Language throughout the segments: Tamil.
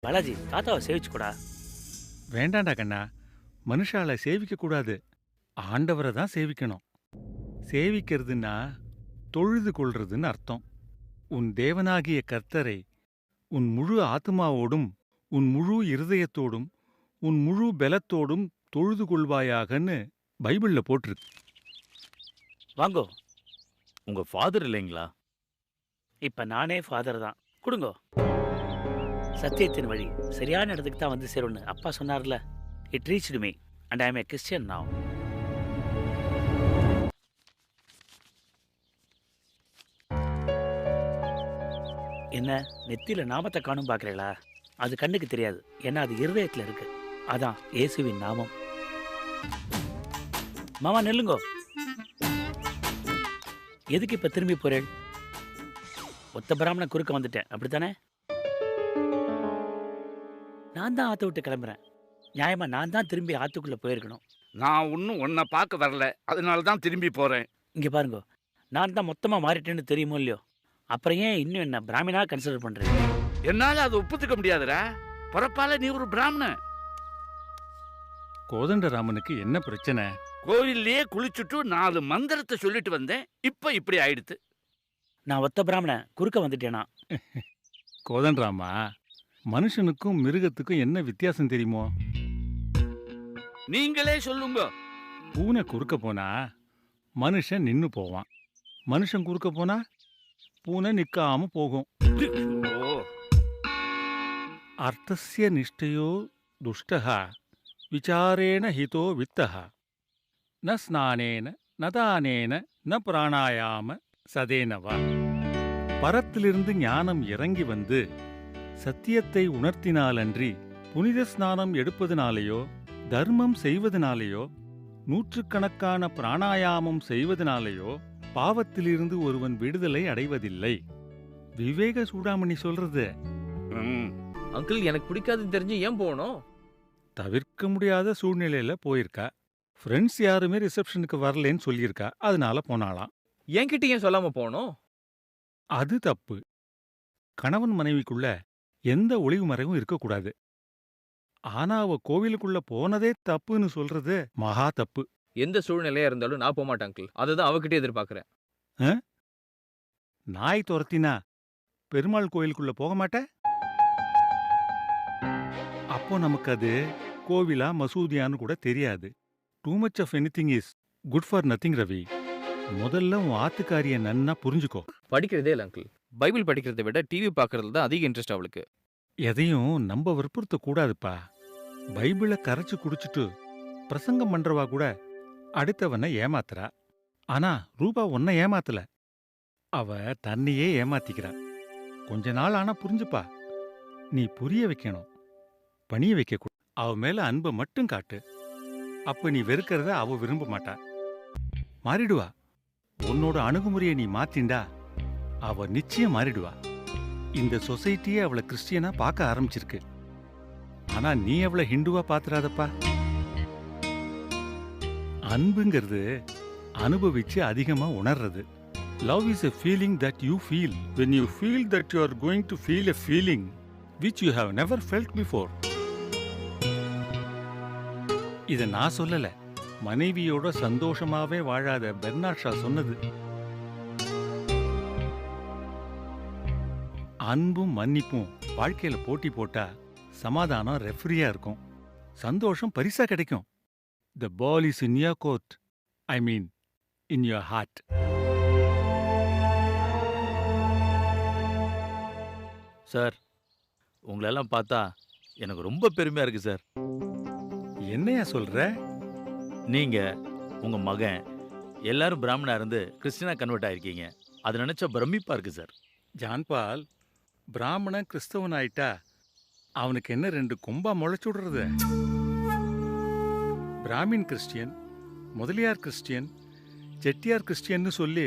பாலாஜி தாத்தாவை சேவிச்சுக்கூடா. வேண்டாண்டா கண்ணா, மனுஷால சேவிக்க கூடாது, ஆண்டவரை தான் சேவிக்கணும். சேவிக்கிறதுன்னா தொழுது கொள்றதுன்னு அர்த்தம். உன் தேவனாகிய கர்த்தரை உன் முழு ஆத்துமாவோடும் உன் முழு இருதயத்தோடும் உன் முழு பலத்தோடும் தொழுது கொள்வாயாகன்னு பைபிள்ல போட்டிருக்கு. வாங்கோ. உங்க ஃபாதர் இல்லைங்களா? இப்ப நானே ஃபாதர் தான். கொடுங்கோ. சத்தியத்தின் வழி சரியான இடத்துக்கு தான் வந்து சேரும்னு அப்பா சொன்னார்ல. It reached me and I M A Christian now. என்ன நெத்தியில நாமத்தை காணும் பார்க்கறீங்களா? அது கண்ணுக்கு தெரியாது, ஏன்னா அது இருதயத்துல இருக்கு. அதான் இயேசுவின் நாமம். மாமா நெல்லுங்கோ. எதுக்கு இப்ப திரும்பி போறேன்? ஒத்த பிராமண குறுக்க வந்துட்டேன், அப்படித்தானே? நான் தான் ஆத்த விட்டு கிளம்புறேன். நியாயமா நான் தான் திரும்பி ஆத்துக்குள்ள போயிருக்கணும். நான் ஒன்னும் உன்னை பார்க்க வரல, அதனால தான் திரும்பி போறேன். இங்க பாருங்க, நான் தான் மொத்தமா மாறிட்டேன்னு தெரியுமோ இல்லையோ, அப்புறம் ஏன் இன்னும் என்ன பிராமணா கன்சிடர் பண்றீங்க? என்னால அதை ஒப்புத்துக்க முடியாதுடா. பிறப்பால நீ ஒரு பிராமணன். கோதண்டராமனுக்கு என்ன பிரச்சனை? கோவில்லயே குளிச்சுட்டு 4 மந்திரத்தை சொல்லிட்டு வந்தேன், இப்ப இப்படி ஆயிடுத்து. நான் ஒத்த பிராமண குறுக்க வந்துட்டேனா? கோதண்டராமா, மனுஷனுக்கும் மிருகத்துக்கும் என்ன வித்தியாசம் தெரியுமோ? நீங்களே சொல்லுங்க. பூனை குறுக்க போனா மனுஷன் நின்னு போவான், மனுஷன் குறுக்க போனா பூனை நிக்காம போகும். ஓ, அர்த்தஸ்ய நிஷ்டயோ துஷ்டஹ விசாரேண ஹிதோ வித்தஹ ந ஸ்நானேன ந தானேன ந பிராணாயாம சதேனவா. பரத்திலிருந்து ஞானம் இறங்கி வந்து சத்தியத்தை உணர்த்தினாலன்றி புனித ஸ்நானம் எடுப்பதனாலேயோ தர்மம் செய்வதனாலேயோ நூற்றுக்கணக்கான பிராணாயாமம் செய்வதனாலேயோ பாவத்திலிருந்து ஒருவன் விடுதலை அடைவதில்லை. விவேக சூடாமணி சொல்றது. அங்கிள், எனக்கு பிடிக்காதுன்னு தெரிஞ்சு ஏன் போகணும்? தவிர்க்க முடியாத சூழ்நிலையில போயிருக்கா. ஃப்ரெண்ட்ஸ் யாருமே ரிசப்ஷனுக்கு வரலன்னு சொல்லியிருக்கா, அதனால போனாலாம். என்கிட்ட ஏன் சொல்லாம போகணும்? அது தப்பு. கணவன் மனைவிக்குள்ள எந்த ஒளிவு மறைவும் இருக்கக்கூடாது. ஆனா அவ கோவிலுக்குள்ள போனதே தப்புன்னு சொல்றது மகா தப்பு. எந்த சூழ்நிலையா இருந்தாலும் நான் போக மாட்டேன் அங்கிள். அதுதான் அவகிட்ட எதிர்பார்க்கறேன். நாய் துரத்தினா பெருமாள் கோயிலுக்குள்ள போக மாட்ட? அப்போ நமக்கு அது கோவிலா மசூதியான்னு கூட தெரியாது. Too much of anything is good for nothing Ravi. முதல்ல உன் ஆத்துக்காரிய நன்னா புரிஞ்சுக்கோ. படிக்கிறதே இல்லை அங்கிள். பைபிள் படிக்கிறதை விட டிவி பார்க்கறதுல தான் அதிக இன்ட்ரெஸ்ட் அவளுக்கு. எதையும் நம்ப வற்புறுத்த கூடாதுப்பா. பைபிளை கரைச்சு குடிச்சிட்டு பிரசங்கம் பண்றவா கூட அடுத்தவனை ஏமாத்துறா. ஆனா ரூபா உன்னை ஏமாத்தல, அவ தன்னையே ஏமாத்திக்கிறா. கொஞ்ச நாள் ஆனா புரிஞ்சுப்பா. நீ புரிய வைக்கணும், பணிய வைக்க கூட. அவ மேல அன்பை மட்டும் காட்டு. அப்ப நீ வெறுக்கிறத அவ விரும்ப மாட்டா, மாறிடுவா. உன்னோட அணுகுமுறையை நீ மாத்திண்டா அவ நிச்சயம் மாறிடுவா. இந்த சொசைட்டியே அவளை கிறிஸ்டியனா பார்க்க ஆரம்பிச்சிருக்கு. ஆனா நீ அவளை ஹிந்துவா பாத்துறாதப்பா. அன்புங்கிறது அனுபவிச்சு அதிகமா உணர்றது. Love is a feeling that you feel when you feel that you are going to feel a feeling which you have never felt before. இத நான் சொல்லல, மனைவியோட சந்தோஷமாவே வாழாத பெர்னாட் ஷா சொன்னது. அன்பும் மன்னிப்பும் வாழ்க்கையில போட்டி போட்டா சமாதானம் ரெஃப்ரியா இருக்கும், சந்தோஷம் பரிசா கிடைக்கும். The ball is in your court. I mean, in your heart. Sir, உங்களெல்லாம் பார்த்தா எனக்கு ரொம்ப பெருமையா இருக்கு சார். என்னையா சொல்ற? நீங்க உங்க மகன் எல்லாரும் பிராமணா இருந்து கிறிஸ்டினா கன்வெர்ட் ஆயிருக்கீங்க. அது நினைச்சா பிரமிப்பா இருக்கு சார். ஜான்பால், பிராமணன் கிறிஸ்தவன் ஆயிட்டா அவனுக்கு என்ன 2 கொம்பா முளைச்சுடுறது? பிராமின் கிறிஸ்டியன், முதலியார் கிறிஸ்டியன், செட்டியார் கிறிஸ்டியன்னு சொல்லி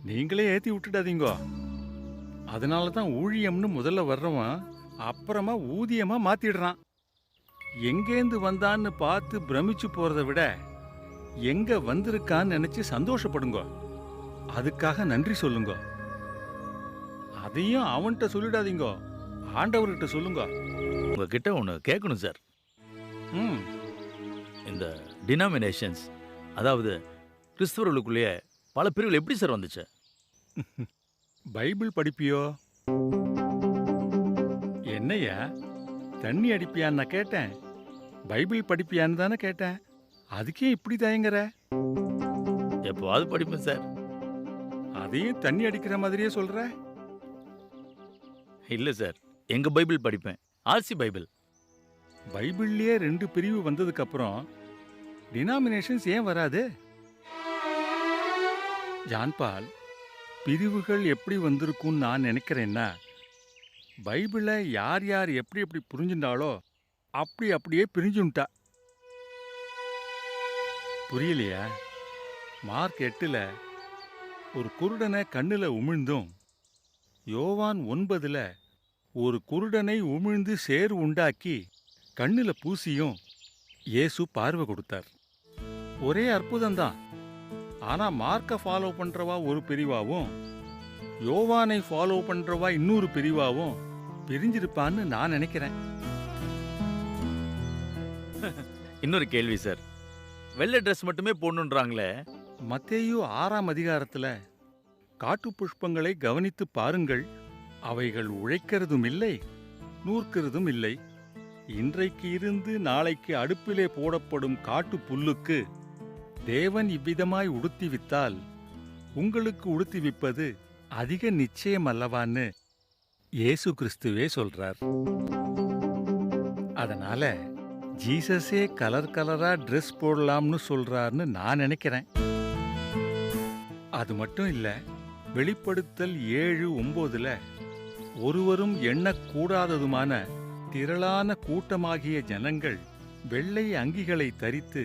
நீங்களே ஏத்தி விட்டுடாதீங்கோ. அதனால தான் ஊழியம்னு முதல்ல வர்றவன் அப்புறமா ஊதியமா மாத்திடுறான். எங்கேந்து வந்தான்னு பார்த்து பிரமிச்சு போறதை விட எங்க வந்திருக்கான்னு நினைச்சு சந்தோஷப்படுங்க. அதுக்காக நன்றி சொல்லுங்க. அதையும் அவன்கிட்ட சொல்லிடாதீங்க, ஆண்டவர்கிட்ட சொல்லுங்க. உங்ககிட்ட ஒன்று கேட்கணும் சார். ம் இந்த டினாமினேஷன்ஸ், அதாவது கிறிஸ்தவர்களுக்குள்ளேயே பல பிரிவுகள் எப்படி சார் வந்துச்சு? பைபிள் படிப்பியோ? என்னையா தண்ணி அடிப்பியான்னு நான் கேட்டேன். பைபிள் படிப்பியான்னு தானே கேட்டேன். அதுக்கே இப்படி தயங்குற? எப்போவாது படிப்பேன் சார். அதையும் தண்ணி அடிக்கிற மாதிரியே சொல்ற? இல்லை சார், எங்கள் பைபிள் படிப்பேன், ஆர்சி பைபிள். பைபிள்லயே 2 பிரிவு வந்ததுக்கு அப்புறம் டினாமினேஷன்ஸ் ஏன் வராது? ஜான்பால், பிரிவுகள் எப்படி வந்திருக்கும்னு நான் நினைக்கிறேன்னா, பைபிளை யார் யார் எப்படி எப்படி புரிஞ்சுட்டாளோ அப்படியே பிரிஞ்சுட்டா. புரியலையா? மார்க் 8ல் ஒரு குருடனை கண்ணுல உமிழ்ந்தும், யோவான் 9ல் ஒரு குருடனை உமிழ்ந்து சேறு உண்டாக்கி கண்ணுல பூசியும் இயேசு பார்வை கொடுத்தார். ஒரே அற்புதம்தான். ஆனா மார்க்க ஃபாலோ பண்றவா ஒரு பிரிவாவும், யோவானை ஃபாலோ பண்றவா இன்னொரு பிரிவாவும் பிரிஞ்சிருப்பான்னு நான் நினைக்கிறேன். இன்னொரு கேள்வி சார், வெள்ளை ட்ரெஸ் மட்டுமே போடணுன்றாங்களே. மத்தேயு 6ஆம் அதிகாரத்துல காட்டு புஷ்பங்களை கவனித்து பாருங்கள், அவைகள் உழைக்கிறதும் இல்லை, நூற்கிறதும் இல்லை. இன்றைக்கு இருந்து நாளைக்கு அடுப்பிலே போடப்படும் காட்டு புல்லுக்கு தேவன் இவ்விதமாய் உடுத்திவித்தால் உங்களுக்கு உடுத்திவிப்பது அதிக நிச்சயம் அல்லவான்னு இயேசு கிறிஸ்துவே சொல்றார். அதனால ஜீசஸே கலர் கலரா ட்ரெஸ் போடலாம்னு சொல்றார்னு நான் நினைக்கிறேன். அது மட்டும் இல்ல, வெளிப்படுத்தல் 7:9 ஒருவரும் எண்ணக்கூடாததுமான திரளான கூட்டமாகிய ஜனங்கள் வெள்ளை அங்கிகளை தரித்து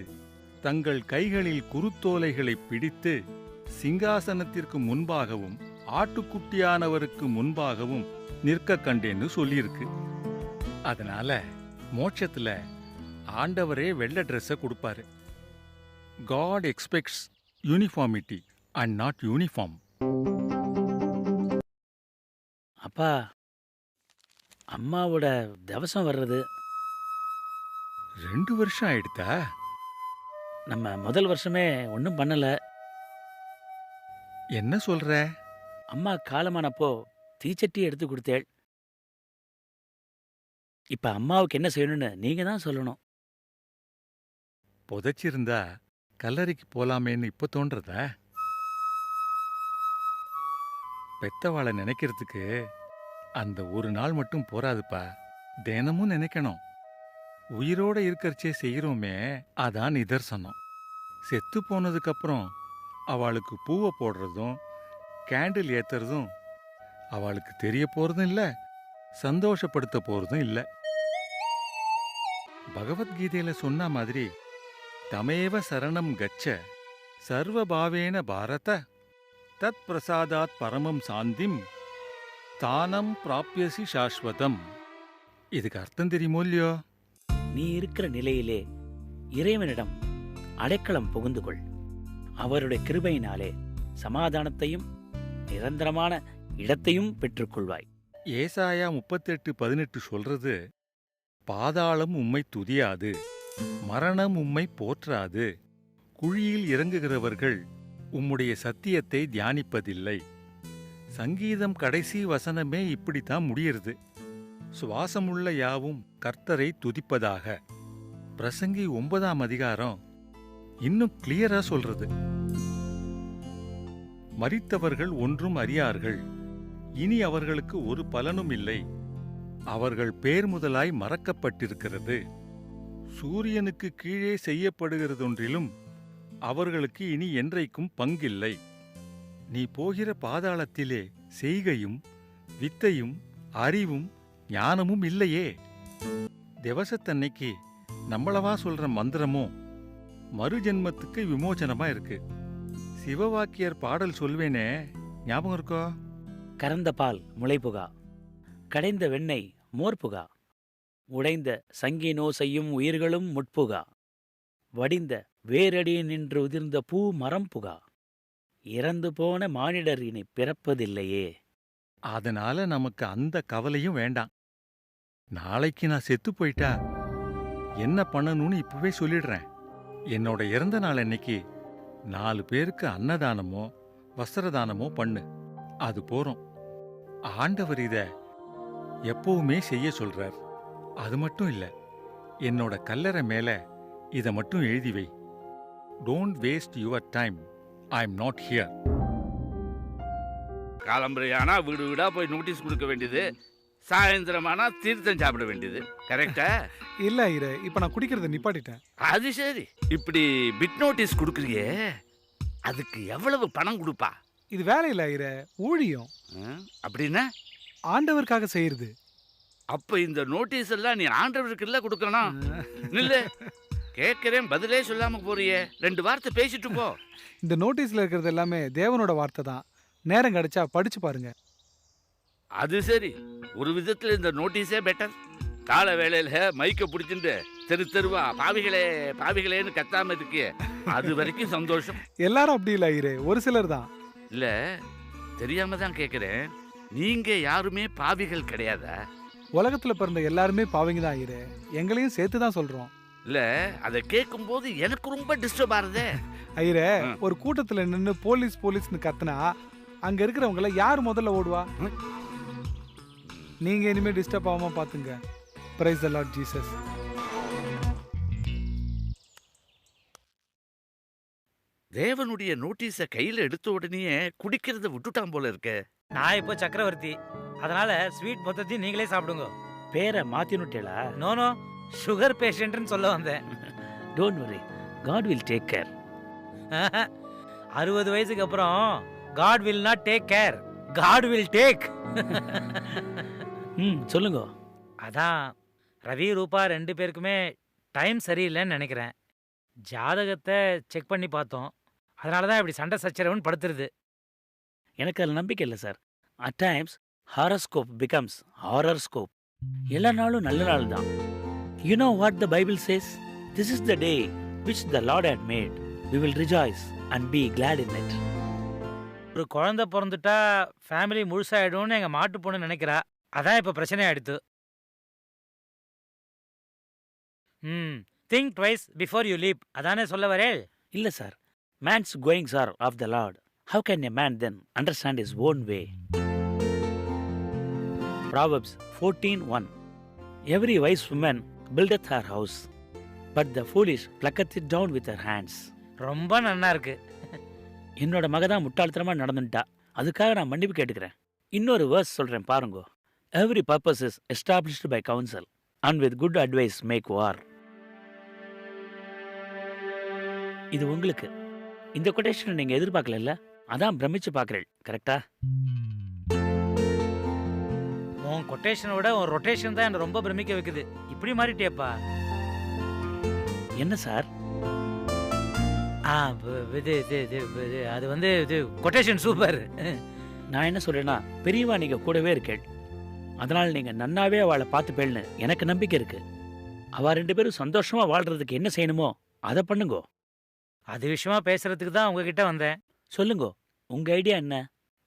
தங்கள் கைகளில் குருத்தோலைகளை பிடித்து சிங்காசனத்திற்கு முன்பாகவும் ஆட்டுக்குட்டியானவருக்கு முன்பாகவும் நிற்க கண்டேன்னு சொல்லியிருக்கு. அதனால மோட்சத்துல ஆண்டவரே வெள்ளை ட்ரெஸ்ஸை கொடுப்பாரு. God expects uniformity and not uniform. அப்பா, அம்மாவோட தவசம் வர்றது 2 வருஷம் ஆயிடுதா? நம்ம முதல் வருஷமே ஒன்றும் பண்ணல. என்ன சொல்ற? அம்மா காலமானப்போ தீச்சட்டி எடுத்து கொடுத்தேள். இப்ப அம்மாவுக்கு என்ன செய்யணும்னு நீங்க தான் சொல்லணும். புதைச்சிருந்தா கல்லறைக்கு போலாமேன்னு இப்ப தோன்றதா? பெத்தவாளை நினைக்கிறதுக்கு அந்த ஒரு நாள் மட்டும் போராதுப்பா. தினமும் நினைக்கணும். உயிரோட இருக்கறச்சே செய்கிறோமே, அதான் நிதர்சனம். செத்து போனதுக்கு அப்புறம் அவளுக்கு பூவை போடுறதும் கேண்டில் ஏத்துறதும் அவளுக்கு தெரிய போறதும் இல்ல, சந்தோஷப்படுத்த போறதும் இல்ல. பகவத்கீதையில சொன்ன மாதிரி தமேவ சரணம் கச்ச சர்வபாவேன பாரத தத் பிரசாதாத் பரமம் சாந்திம் தானம் பிராப்யசி சாஸ்வதம். இதுக்கு அர்த்தம் தெரியுமோ இல்லையோ? நீ இருக்கிற நிலையிலே இறைவனிடம் அடைக்கலம் புகுந்து கொள். அவருடைய கிருபையினாலே சமாதானத்தையும் நிரந்தரமான இடத்தையும் பெற்றுக்கொள்வாய். ஏசாயா 38:18 சொல்றது, பாதாளம் உம்மை துதியாது, மரணம் உம்மை போற்றாது, குழியில் இறங்குகிறவர்கள் உம்முடைய சத்தியத்தை தியானிப்பதில்லை. சங்கீதம் கடைசி வசனமே இப்படித்தான் முடியிறது. சுவாசமுள்ள யாவும் கர்த்தரை துதிப்பதாக. பிரசங்கி 9ஆம் அதிகாரம் இன்னும் கிளியரா சொல்றது, மரித்தவர்கள் ஒன்றும் அறியார்கள், இனி அவர்களுக்கு ஒரு பலனும் இல்லை, அவர்கள் பேர் முதலாய் மறக்கப்பட்டிருக்கிறது. சூரியனுக்கு கீழே செய்யப்படுகிறதொன்றிலும் அவர்களுக்கு இனி என்றைக்கும் பங்கில்லை. நீ போகிற பாதாளத்திலே செய்கையும் வித்தையும் அறிவும் ஞானமும் இல்லையே. திவசத்தன்னைக்கு நம்மளவா சொல்ற மந்திரமும் மறுஜென்மத்துக்கு விமோசனமா இருக்கு. சிவவாக்கியர் பாடல் சொல்வேனே, ஞாபகம் இருக்கோ? கறந்த பால் முளைப்புகா, கடைந்த வெண்ணெய் மோர்புகா, உடைந்த சங்கினோ செய்யும் உயிர்களும் முட்புகா, வடிந்த வேரடி நின்று உதிர்ந்த பூ மரம் புகா, இறந்து போன மானிடர் இனி பிறப்பதில்லையே. அதனால நமக்கு அந்த கவலையும் வேண்டாம். நாளைக்கு நான் செத்து போயிட்டா என்ன பண்ணணும்னு இப்பவே சொல்லிடுறேன். என்னோட இறந்த நாள் அன்னைக்கு 4 பேருக்கு அன்னதானமோ வஸ்திரதானமோ பண்ணு. அது போறோம். ஆண்டவர் இத எப்பவுமே செய்ய சொல்றார். அது மட்டும் இல்ல, என்னோட கல்லறை மேல இத மட்டும் எழுதி வை. Don't waste your time. I am not here. காலம்பரையானா வீடு வீடா போய் நோட்டீஸ் கொடுக்க வேண்டியது, சாயந்தரமானா தீர்த்தம் சாப்பிட வேண்டியது. கரெக்டா? இல்ல ஐயரே, இப்ப நான் குடிக்கிறத நிப்பாட்டிட்டேன். அது சரி. இப்படி பிட் நோட்டீஸ் கொடுக்குறியே, அதுக்கு எவ்வளவு பணம் கொடுப்பா? இது வேலை இல்ல ஐயரே, ஊழியம். அப்படின்னா ஆண்டவருக்காக செய்யறது. அப்ப இந்த நோட்டீஸ் எல்லாம் நீ ஆண்டவருக்கு இல்ல கொடுக்கணும். நில்லு, கேட்கிறேன், பதிலே சொல்லாம போறியே. 2 வார்த்தை பேசிட்டு போ. இந்த நோட்டீஸ்ல இருக்கிறது எல்லாமே தேவனோட வார்த்தை தான். நேரம் கிடைச்சா படிச்சு பாருங்க. அது சரி. ஒரு விதத்துல இந்த நோட்டீஸே பெட்டர். கால வேளையில மைக்க பிடிச்சிட்டு தெரு தெருவா பாவிகளே பாவிகளேன்னு கத்தாம இருக்கியே, அது வரைக்கும் சந்தோஷம். எல்லாரும் அப்படி இல்ல ஐயரே, ஒரு சிலர் தான். இல்ல, தெரியாம தான் கேட்கிறேன். நீங்க யாருமே பாவிகள் கிடையாதா? உலகத்துல பிறந்த எல்லாருமே பாவங்க தான் ஐயரே, எங்களையும் சேர்த்து தான் சொல்றோம். இல்ல, அதை கேட்கும் போது எனக்கு ரொம்ப டிஸ்டர்ப் ஆகுதே. ஐயரே, ஒரு கூட்டத்துல நின்று போலீஸ் போலீஸ்னு கத்துனா அங்க இருக்கிறவங்கள யார் முதல்ல ஓடுவா? நீங்க இனிமே டிஸ்டர்ப் ஆகாம பாத்துங்க. Praise the Lord Jesus. தேவனுடைய நோட்டீஸை கையில எடுத்த உடனே குடிக்கிறத விட்டுட்டான் போல இருக்க. நான் இப்போ சக்கரவர்த்தி, அதனால ஸ்வீட் மொத்தத்தையும் நீங்களே சாப்பிடுங்க. பேரை மாத்தினுட்டேளா? நோ, சுகர் பேஷண்ட்னு சொல்ல வந்தேன். Don't worry, God will take care. 60 வயசுக்கு அப்புறம் God will not take care, God will take. சொல்லுங்க. அதான் ரவி ரூபா 2 பேருக்குமே டைம் சரியில்லைன்னு நினைக்கிறேன். ஜாதகத்தை செக் பண்ணி பார்த்தோம், அதனால தான் இப்படி சண்டை சச்சரவுன்னு படுத்துருது. எனக்கு அதில் நம்பிக்கை இல்லை sir. At times horoscope becomes horrorscope. எல்லா நாளும் நல்ல நாள் தான். You know what the Bible says? This is the day which the Lord hath made. We will rejoice and be glad in it. ஒரு குழந்தை பிறந்துட்டா ஃபேமிலி முழுசாயிடும்னு எங்கள் மாட்டு பொண்ணு நினைக்கிறா. அதான் இப்போ பிரச்சனை ஆயிடுத்து. Think twice before you leap, அதானே சொல்ல வரே? இல்லை sir, man's goings are of the Lord. How can a man then understand his own way? Proverbs 14:1. Every wise woman buildeth her house, but the foolish plucketh it down with her hands. ரொம்ப நன்னா இருக்கு. என்னோட மக தான் முட்டாள்தனமா நடந்துட்டா, அதுக்காக நான் மன்னிப்பு கேட்டுக்கிறேன். இன்னொரு வேர்ஸ் சொல்றேன் பாருங்க. Every purpose is established by counsel, and with good advice make war. இது உங்களுக்கு. இந்த கொட்டேஷனை நீங்க எதிர்பார்க்கல, அதான் பிரமிச்சு பார்க்கறேன். கரெக்டா? உன் கொட்டேஷனை விட உன் ரொட்டேஷன் தான் என்ன ரொம்ப பிரமிக்க வைக்குது. இப்படி மாறிட்டேப்பா. என்ன சார்? அது வந்து கொட்டேஷன் சூப்பர். நான் என்ன சொல்றேன்னா, பெரியவா நீங்க கூடவே இருக்கேள், அதனால நீங்க நன்னாவே அவளை பார்த்துப்பேள்னு எனக்கு நம்பிக்கை இருக்கு. அவ 2 பேரும் சந்தோஷமா வாழ்றதுக்கு என்ன செய்யணுமோ அதை பண்ணுங்கோ. அது விஷயமா பேசுறதுக்கு தான் உங்ககிட்ட வந்தேன். சொல்லுங்க, உங்க ஐடியா என்ன?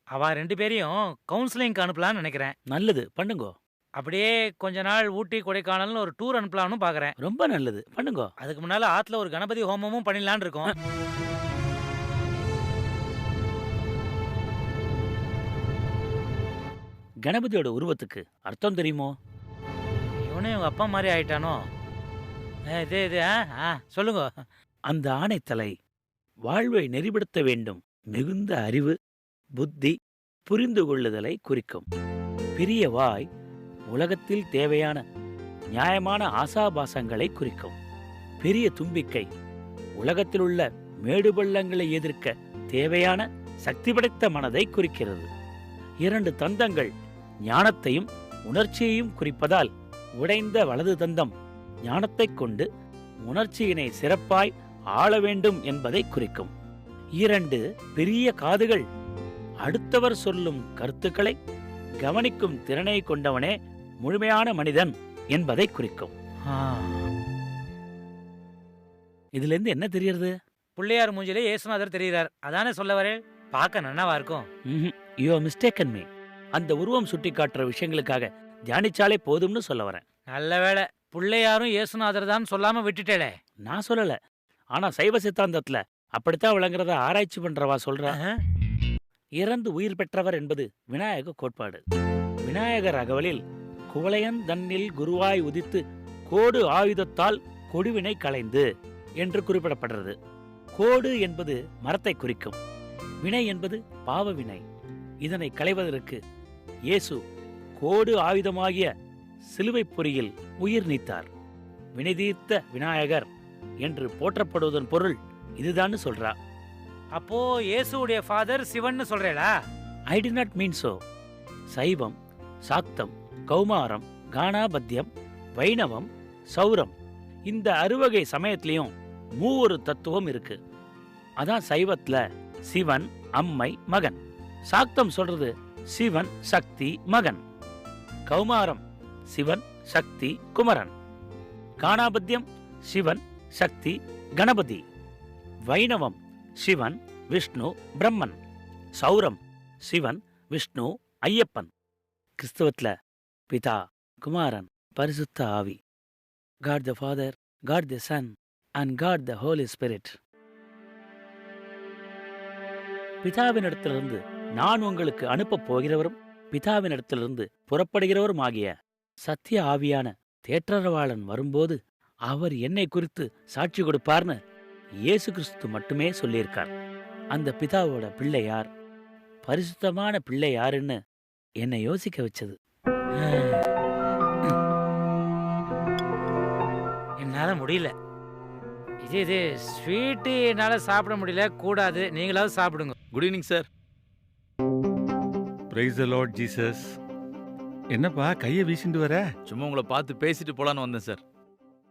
அவ 2 பேரையும் கவுன்சிலிங்க்கு அனுப்பலான்னு நினைக்கிறேன். நல்லது, பண்ணுங்கோ. அப்படியே கொஞ்ச நாள் ஊட்டி கொடைக்கானல்னு ஒரு டூர் அனுப்பலாம்னு பாக்குறேன். ரொம்ப நல்லது, பண்ணுங்கோ. அதுக்கு முன்னால ஆத்துல ஒரு கணபதி ஹோமமும் பண்ணிடலான்னு இருக்கோம். கணபதியோட உருவத்துக்கு அர்த்தம் தெரியுமோ? இவனே உங்க அப்பா மாதிரி ஆயிட்டானோ? சொல்லுங்க. அந்த ஆணைத்தலை வாழ்வை நெறிப்படுத்த வேண்டும் மிகுந்த அறிவு, புத்தி, புரிந்து கொள்ளுதலை குறிக்கும். பெரிய வாய் உலகத்தில் தேவையான நியாயமான ஆசாபாசங்களை குறிக்கும். பெரிய தும்பிக்கை உலகத்திலுள்ள மேடுபள்ளங்களை எதிர்க்க தேவையான சக்தி படைத்த மனதை குறிக்கிறது. 2 தந்தங்கள் ஞானத்தையும் உணர்ச்சியையும் குறிப்பதால் உடைந்த வலது தந்தம் ஞானத்தைக் கொண்டு உணர்ச்சியினை சிறப்பாய் ஆள வேண்டும் என்பதை குறிக்கும். 2 பெரிய காதுகள் அடுத்தவர் சொல்லும் கருத்துக்களை கவனிக்கும் திறனை கொண்டவனே முழுமையான மனிதன் என்பதை குறிக்கும். இதுல இருந்து என்ன தெரியறது? பிள்ளையார் மூஞ்சிலே ஏசுநாதர் தெரிகிறார், அதானே சொல்ல வரே? பார்க்க நன்னாவா இருக்கும். You are mistaken me. அந்த உருவம் சுட்டி காட்டுற விஷயங்களுக்காக தியானிச்சாலே போதும்னு சொல்ல வரேன். நல்ல வேளை பிள்ளையாரும் இயேசுநாதர் தான் சொல்லாம விட்டுட்டேளே. நான் சொல்லல. ஆனா சைவ சித்தாந்தத்துல அப்படித்தான் விளங்குறத ஆராய்ச்சி பண்றவா சொல்றா. இறந்து உயிர் பெற்றவர் என்பது விநாயக கோட்பாடு. விநாயகர் அகவலில் குவளையன் தன்னில் குருவாய் உதித்து கோடு ஆயுதத்தால் கொடுவினை களைந்து என்று குறிப்பிடப்படுறது. கோடு என்பது மரத்தை குறிக்கும். வினை என்பது பாவ வினை. இதனை களைவதற்கு இயேசு கோடு ஆயுதமாகிய சிலுவைப் பொறியில் உயிர் நீத்தார். வினைதீர்த்த விநாயகர் என்று போற்றப்படுவதன் பொருள் இதுதான் சொல்றா. அப்போ இயேசுடைய ஃபாதர் சிவன்னு சொல்றேளா? I did not mean so. சைவம், சாக்தம், கௌமாரம், கானாபத்தியம், வைணவம், சௌரம் இந்த அறுவகை சமயத்திலையும் மூவொரு தத்துவம் இருக்கு. அதான் சைவத்துல சிவன், அம்மை, மகன். சாக்தம் சொல்றது சிவன், சக்தி, மகன். கௌமாரம் சிவன், சக்தி, குமரன். கானாபத்தியம் சிவன், சக்தி, கணபதி. வைணவம் சிவன், விஷ்ணு, பிரம்மன். சௌரம் சிவன், விஷ்ணு, ஐயப்பன். கிறிஸ்தவத்துல பிதா, குமாரன், பரிசுத்த ஆவி. God the Father, God the Son, and God the Holy Spirit. பிதாவினிடத்திலிருந்து நான் உங்களுக்கு அனுப்பப் போகிறவரும் பிதாவினிடத்திலிருந்து புறப்படுகிறவரும் ஆகிய சத்திய ஆவியான தேற்றரவாளன் வரும்போது அவர் என்னை குறித்து சாட்சி கொடுப்பார்னு இயேசு கிறிஸ்து மட்டுமே சொல்லியிருக்கார். அந்த பிதாவோட பிள்ளை யார், பரிசுத்தமான பிள்ளை யாருன்னு என்னை யோசிக்க வச்சது. என்னால முடியல. இது ஸ்வீட்டு என்னால சாப்பிட முடியல. கூடாது, நீங்களாவது சாப்பிடுங்க. Good evening sir. Praise the Lord Jesus. என்னப்பா கையை வீசிட்டு வர? சும்மா உங்களை பார்த்து பேசிட்டு போலான்னு வந்தேன் sir.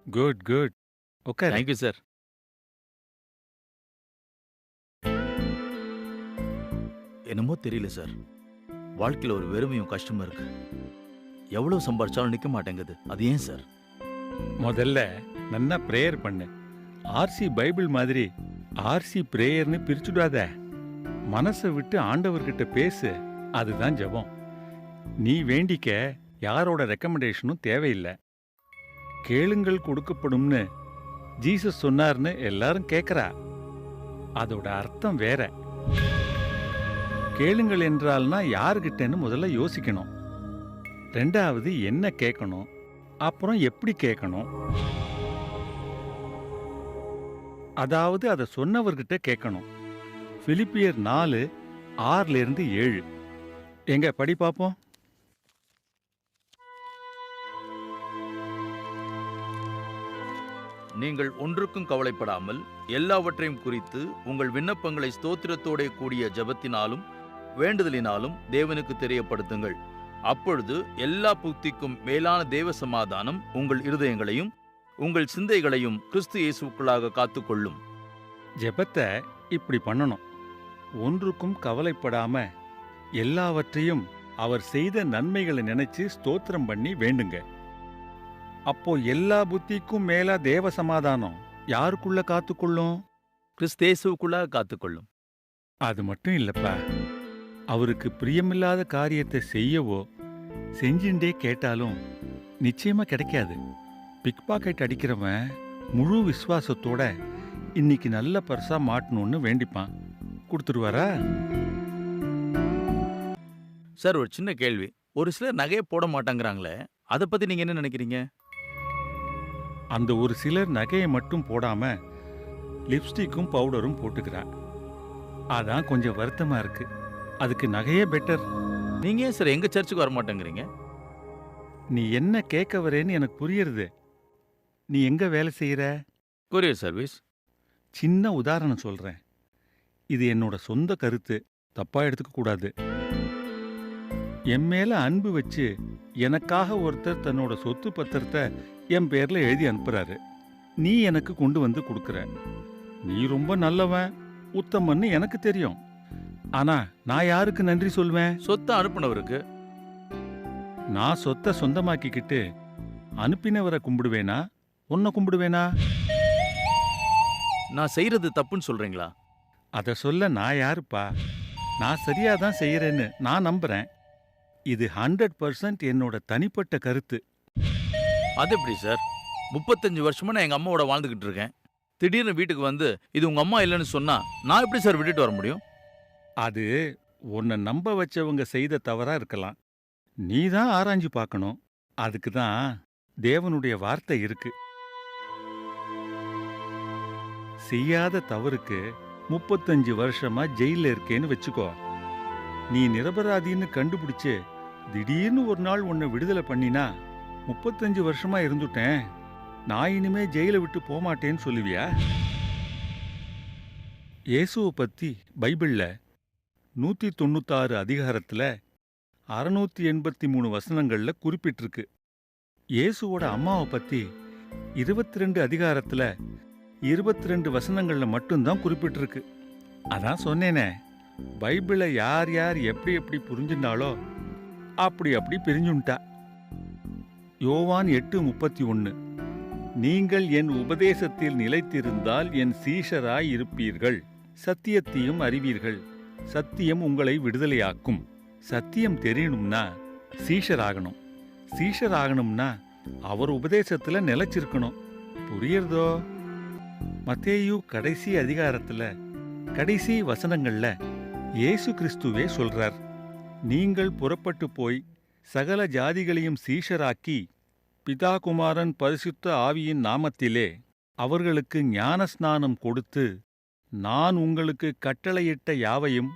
Good good. Okay. Thank you sir. என்னமோ தெரியல சார், வாழ்க்கையில் ஒரு வெறுமையும் கஷ்டமும் இருக்கு. எவ்வளவு சம்பாரிச்சாலும் நிற்க மாட்டேங்குது. அது ஏன் சார்? முதல்ல நல்லா ப்ரேயர் பண்ணு. ஆர்சி பைபிள் மாதிரி ஆர்சி பிரேயர்னு பிரிச்சுடாத. மனசை விட்டு ஆண்டவர்கிட்ட பேசு. அதுதான் ஜெபம். நீ வேண்டிக்க யாரோட ரெக்கமெண்டேஷனும் தேவையில்லை. கேளுங்கள் கொடுக்கப்படும்னு ஜீசஸ் சொன்னார்னு எல்லாரும் கேட்கறா. அதோட அர்த்தம் வேற. கேளுங்கள் என்றால்னா யாருகிட்டன்னு முதல்ல யோசிக்கணும். ரெண்டாவது என்ன கேட்கணும், அப்புறம் எப்படி கேட்கணும். அதாவது அதை சொன்னவர்கிட்ட கேட்கணும். பிலிப்பியர் 4:6-7. எங்க படி பாப்போம். நீங்கள் ஒன்றுக்கும் கவலைப்படாமல் எல்லாவற்றையும் குறித்து உங்கள் விண்ணப்பங்களை ஸ்தோத்திரத்தோட கூடிய ஜெபத்தினாலும் வேண்டுதலினாலும் தேவனுக்கு தெரியப்படுத்துங்கள். அப்பொழுது எல்லா புத்திக்கும் மேலான தேவ சமாதானம் உங்கள் இருதயங்களையும் உங்கள் சிந்தைகளையும் கிறிஸ்து இயேசுவுக்குள்ளாக காத்துக்கொள்ளும். ஜெபத்தை இப்படி பண்ணணும். ஒன்றுக்கும் கவலைப்படாம எல்லாவற்றையும் அவர் செய்த நன்மைகளை நினைச்சு ஸ்தோத்திரம் பண்ணி வேண்டுங்க. அப்போ எல்லா புத்திக்கும் மேலா தேவ சமாதானம் யாருக்குள்ள காத்துக்கொள்ளும்? கிறிஸ்து இயேசுவுக்குள்ளாக காத்துக்கொள்ளும். அது மட்டும் இல்லப்பா, அவருக்கு பிரியமில்லாத காரியத்தை செய்யவோ செஞ்சுட்டே கேட்டாலும் நிச்சயமா கிடைக்காது. பிக் பாக்கெட் அடிக்கிறவன் முழு விசுவாசத்தோட இன்னைக்கு நல்ல பர்சா மாட்டணும்னு வேண்டிப்பான். கொடுத்துருவாரா? சார், ஒரு சின்ன கேள்வி. ஒரு சிலர் நகையை போட மாட்டாங்கிறாங்களே, அதை பத்தி நீங்க என்ன நினைக்கிறீங்க? அந்த ஒரு சிலர் நகையை மட்டும் போடாம லிப்ஸ்டிக்கும் பவுடரும் போட்டுக்கிறா. அதான் கொஞ்சம் வருத்தமா இருக்கு. அதுக்கு நகையே பெட்டர். நீங்க ஏன் சார் எங்க சர்ச்சுக்கு வர மாட்டேங்கிறீங்க? நீ என்ன கேட்க வரேன்னு எனக்கு புரியுறது. நீ எங்க வேலை செய்யற? Courier service. சின்ன உதாரணம் சொல்றேன். இது என்னோட சொந்த கருத்து, தப்பா எடுத்துக்க கூடாது. என் மேல அன்பு வச்சு எனக்காக ஒருத்தர் தன்னோட சொத்து பத்திரத்தை என் பேர்ல எழுதி அனுப்புறாரு. நீ எனக்கு கொண்டு வந்து கொடுக்குற. நீ ரொம்ப நல்லவன், உத்தமன்னு எனக்கு தெரியும். ஆனா நான் யாருக்கு நன்றி சொல்வேன்? சொத்தை அனுப்புனவருக்கு. நான் சொத்தை சொந்தமாக்கிக்கிட்டு அனுப்பினவரை கும்பிடுவேனா, உன்னை கும்பிடுவேனா? நான் செய்யறது தப்புன்னு சொல்றீங்களா? அதை சொல்ல நான் யாருப்பா? நான் சரியாதான் செய்யறேன்னு நான் நம்புறேன். இது 100% என்னோட தனிப்பட்ட கருத்து. அது எப்படி சார்? 35 வருஷமா நான் எங்க அம்மாவோட வாழ்ந்துகிட்டு இருக்கேன். திடீர்னு வீட்டுக்கு வந்து இது உங்க அம்மா இல்லைன்னு சொன்னா நான் எப்படி சார் விட்டுட்டு வர முடியும்? அது உன்னை நம்ப வச்சவங்க செய்த தவறா இருக்கலாம். நீ தான் ஆராய்ஞ்சு பார்க்கணும். அதுக்கு தான் தேவனுடைய வார்த்தை இருக்கு. செய்யாத தவறுக்கு 35 வருஷமா ஜெயில இருக்கேன்னு வச்சுக்கோ. நீ நிரபராதின்னு கண்டுபிடிச்சு திடீர்னு ஒரு நாள் உன்னை விடுதலை பண்ணினா 35 வருஷமா இருந்துட்டேன், நான் இனிமே ஜெயில விட்டு போமாட்டேன்னு சொல்லுவியா? இயேசுவை பத்தி பைபிள்ல 196 அதிகாரத்துல 683 வசனங்கள்ல குறிப்பிட்டிருக்கு. இயேசுவோட அம்மாவை பத்தி 22 அதிகாரத்துல 22 வசனங்கள்ல மட்டும்தான் குறிப்பிட்டிருக்கு. அதான் சொன்னேனே, பைபிளை யார் யார் எப்படி எப்படி புரிஞ்சுட்டாலோ அப்படி அப்படி பிரிஞ்சுட்டா. யோவான் 8:31, நீங்கள் என் உபதேசத்தில் நிலைத்திருந்தால் என் சீஷராய் இருப்பீர்கள், சத்தியத்தையும் அறிவீர்கள், சத்தியம் உங்களை விடுதலையாக்கும். சத்தியம் தெரியணும்னா சீஷராகணும். சீஷராகணும்னா அவர் உபதேசத்துல நிலைச்சிருக்கணும். புரியுறதோ? மத்தேயு கடைசி அதிகாரத்துல கடைசி வசனங்கள்ல இயேசு கிறிஸ்துவே சொல்றார், நீங்கள் புறப்பட்டு போய் சகல ஜாதிகளையும் சீஷராக்கி பிதா குமாரன் பரிசுத்த ஆவியின் நாமத்திலே அவர்களுக்கு ஞானஸ்நானம் கொடுத்து நான் உங்களுக்கு கட்டளையிட்ட யாவையும்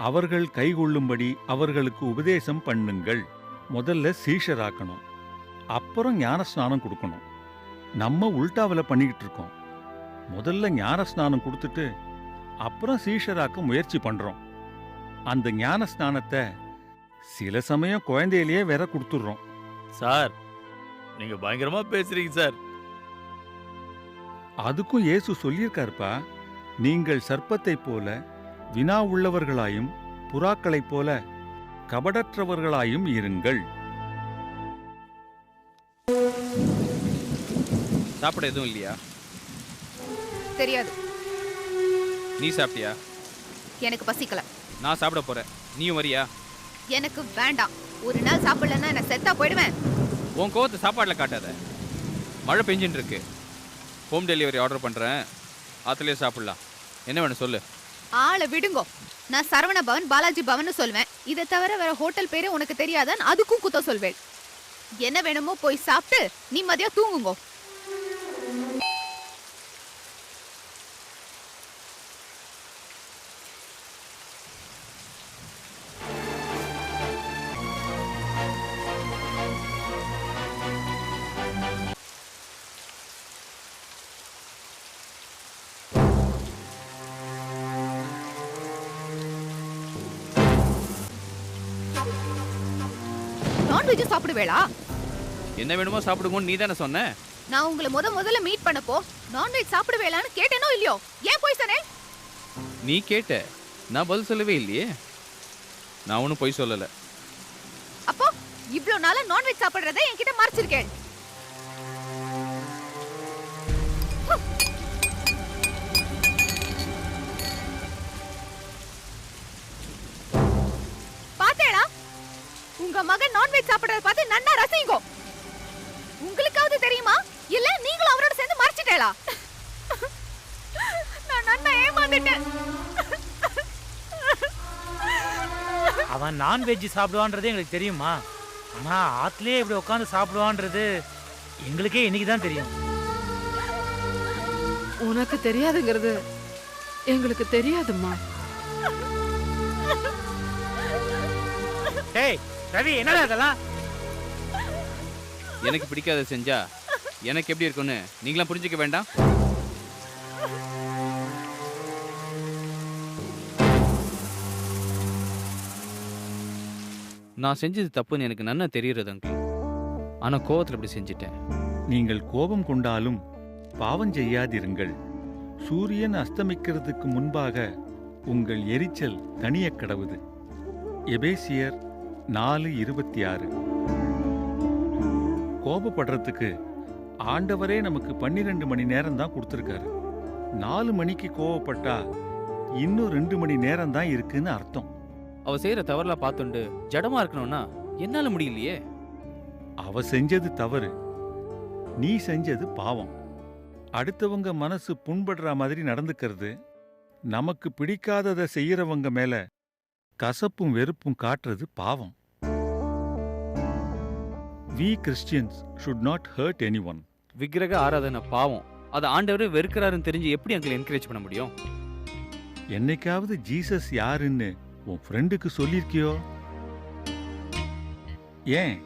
அவர்கள் கைகொள்ளும்படி அவர்களுக்கு உபதேசம் பண்ணுங்கள். முதல்ல சீஷராக்கணும், அப்புறம் ஞானஸ்நானம் கொடுக்கணும். நம்ம உல்டாவில் பண்ணிக்கிட்டு இருக்கோம். முதல்ல ஞானஸ்நானம் கொடுத்துட்டு அப்புறம் சீஷராக்க முயற்சி பண்றோம். அந்த ஞானஸ்நானத்தை சில சமயம் குழந்தையிலேயே வேற கொடுத்துடுறோம். சார், நீங்க பயங்கரமா பேசுறீங்க சார். அதுக்கும் இயேசு சொல்லியிருக்காருப்பா, நீங்கள் சர்ப்பத்தைப் போல வினா உள்ளவர்களாயும் புறாக்களைப் போல கபடற்றவர்களாயும் இருங்கள். சாப்பிட எதுவும் இல்லையா? தெரியாது. நீ சாப்பிட்டியா? எனக்கு பசிக்கல. நான் சாப்பிட போறேன், நீயும் வரியா? எனக்கு வேண்டாம். ஒரு நாள் சாப்பிடலன்னா நான் செத்தா போயிடுவேன். உன் கோவத்தை சாப்பாட்டில் காட்டாத. மழை பெஞ்சின்னு இருக்கு. ஹோம் டெலிவரி ஆர்டர் பண்ணுறேன், ஆற்றுலேயே சாப்பிட்லாம். என்ன வேணும் சொல்லு. ஆளை விடுங்கோ. நான் சரவண பவன் பாலாஜி பவன் சொல்வேன். இதை தவிர வேற ஹோட்டல் பேரு உனக்கு தெரியாதான் அதுக்கும் குத்த சொல்வேன். என்ன வேணுமோ போய் சாப்பிட்டு நிம்மதியா தூங்குங்கோ. நான்வெஜ் சாப்பிடுவேளா? என்ன வேணுமோ சாப்பிடுங்கன்னு நீ தானே சொன்ன. நான் உங்களை முதல்ல மீட் பண்ணப்போ நான்வெஜ் சாப்பிடுவேளான்னு கேட்டேனோ இல்லையோ? ஏன் போய் சொன்னே? நீ கேட்ட, நான் பதில் சொல்லவே இல்லையே. நான் ஒன்றும் பொய் சொல்லலை. அப்போ இவ்ளோ நாளா நான்வெஜ் சாப்பிடுறத என்கிட்ட மறைச்சிருக்கேன். பாத்தேடா, உங்க மகன் நான்வெஜ் சாப்பிடுறத பார்த்து நன்னா ரசிங்கோ. உங்களுக்காவது தெரியுமா இல்ல நீங்களும் அவரோட சேர்ந்து மறைச்சிட்டேளா? நான் நன்னா ஏமாந்துட்டேன். அவன் நான்வெஜ் சாப்பிடுவான்றது எங்களுக்கு தெரியுமா? ஆனா ஆத்துலயே இப்படி உட்காந்து சாப்பிடுவான்றது எங்களுக்கே இன்னைக்கு தான் தெரியும். உனக்கு தெரியாதுங்கிறது எங்களுக்கு தெரியாதும்மா. டேய் ரவி, என்னடா இதெல்லாம்? எனக்கு பிடிக்காத செஞ்சா எனக்கு எப்படி இருக்குன்னு நீங்களாம் புரிஞ்சுக்க வேண்டாம். நான் செஞ்சது தப்புன்னு எனக்கு நன்னா தெரியுறது அங்கிள். ஆனா கோவத்தில் இப்படி செஞ்சிட்டேன். நீங்கள் கோபம் கொண்டாலும் பாவம் செய்யாதிருங்கள். சூரியன் அஸ்தமிக்கிறதுக்கு முன்பாக உங்கள் எரிச்சல் தணியக் கடவுது. எபேசியர் 4:26. கோபப்படுறதுக்கு ஆண்டவரே நமக்கு 12 மணி நேரம் தான் கொடுத்துருக்காரு. 4 மணிக்கு கோவப்பட்டா இன்னும் 2 மணி நேரம் தான் இருக்குன்னு அர்த்தம். அவ செய்யற தவறுலாம் பார்த்துண்டு ஜடமா இருக்கணும்னா என்னால முடியலையே. அவ செஞ்சது தவறு. நீ செஞ்சது பாவம். அடுத்தவங்க மனசு புண்படுற மாதிரி நடந்துக்கிறது, நமக்கு பிடிக்காததை செய்யறவங்க மேல கசப்பும் வெறுப்பும் காட்டுறது பாவம். We Christians should not hurt anyone. விக்கிரக ஆராதனை பாவம். அதை ஆண்டவரே வெறுக்கிறாருன்னு தெரிஞ்சு எப்படி அங்கிள் என்கரேஜ் பண்ண முடியும்? என்னைக்காவது ஜீசஸ் யாருன்னு உன் ஃப்ரெண்டுக்கு சொல்லியிருக்கியோ? ஏன்?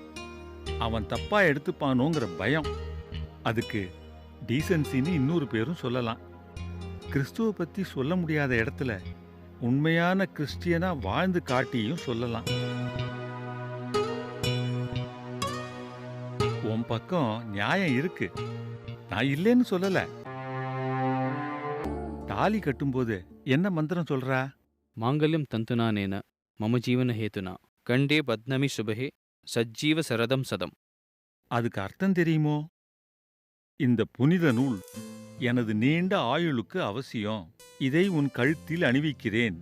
அவன் தப்பா எடுத்துப்பானோங்கிற பயம். அதுக்கு டீசன்சின்னு இன்னொரு பேரும் சொல்லலாம். கிறிஸ்துவ பத்தி சொல்ல முடியாத இடத்துல உண்மையான கிறிஸ்டியனா வாழ்ந்து காட்டியும் சொல்லலாம். உன் பக்கம் நியாயம் இருக்கு, நான் இல்லைன்னு சொல்லல. தாலி கட்டும்போது என்ன மந்திரம் சொல்றா? மாங்கல்யம் தந்துனானேன மம ஜீவன ஹேத்துனா கண்டே பத்னமி சுபஹே சஜ்ஜீவ சரதம் சதம். அதுக்கு அர்த்தம் தெரியுமோ? இந்த புனித நூல் எனது நீண்ட ஆயுளுக்கு அவசியம். இதை உன் கழுத்தில் அணிவிக்கிறேன்.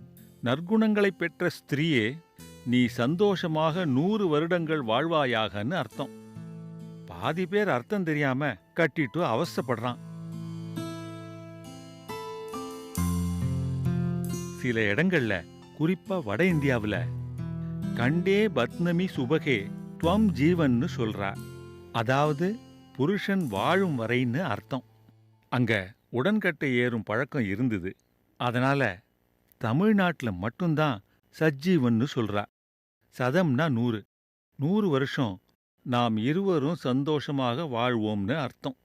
நற்குணங்களைப் பெற்ற ஸ்திரீயே, நீ சந்தோஷமாக 100 வருடங்கள் வாழ்வாயாகன்னு அர்த்தம். பாதி பேர் அர்த்தம் தெரியாம கட்டிட்டு அவஸ்தைப்படுறான். சில இடங்கள்ல, குறிப்பா வட இந்தியாவுல, கண்டே பத்னமி சுபகே துவம் ஜீவன்னு சொல்றா. அதாவது புருஷன் வாழும் வரைன்னு அர்த்தம். அங்க உடன்கட்டை ஏறும் பழக்கம் இருந்தது. அதனால தமிழ்நாட்டுல மட்டும்தான் சஜ்ஜீவன்னு சொல்றா. சதம்னா 100. 100 வருஷம் நாம் இருவரும் சந்தோஷமாக வாழ்வோம்னு அர்த்தம்.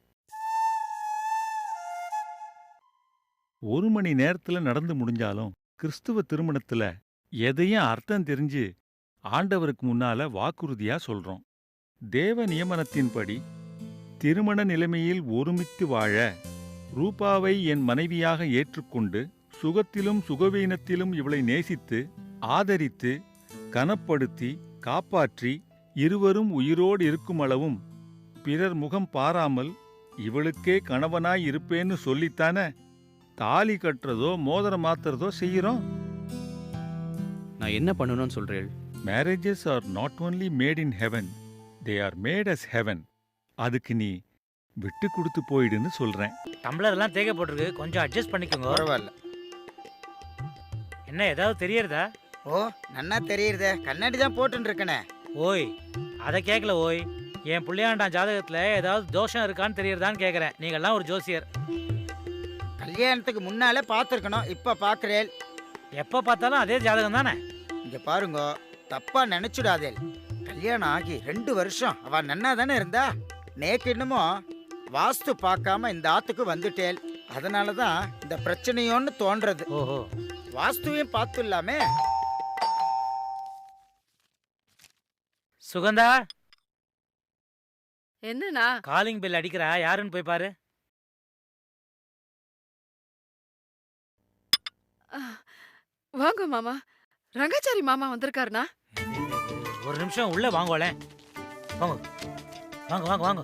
1 மணி நேரத்துல நடந்து முடிஞ்சாலும் கிறிஸ்துவ திருமணத்துல எதையும் அர்த்தம் தெரிஞ்சு ஆண்டவருக்கு முன்னால வாக்குறுதியா சொல்றோம். தேவ நியமனத்தின்படி திருமண நிலைமையில் ஒருமித்து வாழ ரூபாவை என் மனைவியாக ஏற்றுக்கொண்டு சுகத்திலும் சுகவீனத்திலும் இவளை நேசித்து ஆதரித்து கனப்படுத்தி காப்பாற்றி இருவரும் உயிரோடு இருக்கும் அளவும் பிறர் முகம் பாராமல் இவளுக்கே கணவனாய் இருப்பேன்னு சொல்லித்தானே தாலி கட்டுறதோ மோதிரம் மாத்துறதோ செய்யறோம். நான் என்ன பண்ணணும்னு சொல்றேன்? Marriages are not only made in heaven, they are made as heaven. அதுக்கு நீ விட்டு கொடுத்து போயிடுன்னு சொல்றேன். டம்ளர் எல்லாம் தேக்க போட்டிருக்கு, கொஞ்சம் அட்ஜஸ்ட் பண்ணிக்கோங்க. பரவாயில்ல. என்ன ஏதாவது தெரியறதா? ஓ, நன்னா தெரியுறதே. கண்ணாடி தான் போட்டுன்னு இருக்கனே. ஓய், அதை கேட்கல. ஓய், என் புள்ளையாண்டான் ஜாதகத்துல ஏதாவது தோஷம் இருக்கான்னு தெரியறதான்னு கேட்கறேன். நீங்கெல்லாம் ஒரு ஜோசியர். கல்யாணத்துக்கு முன்னாலே பார்த்துருக்கணும், இப்ப பாக்குறேன். எப்ப பார்த்தாலும் அதே ஜாதகம் தானே? இங்க பாருங்க, தப்பா நினைச்சுடாதே. கல்யாணம் ஆகி 2 வருஷம் அவ நன்னா தானே இருந்தா. நேக்கு இன்னமும் வாஸ்து பார்க்காம இந்த ஆத்துக்கு வந்துட்டேன். அதனாலதான் இந்த பிரச்சனையோன்னு தோன்றது. ஓஹோ, வாஸ்துவையும் பார்த்து இல்லாமே. சுகந்தா, என்னண்ணா? காலிங் பெல் அடிக்கிறா, யாருன்னு போய் பாரு. வாங்க மாமா, ரங்காச்சாரி மாமா வந்திருக்காருண்ணா. ஒரு நிமிஷம் உள்ள வாங்கோலேன். வாங்க வாங்க வாங்க வாங்க.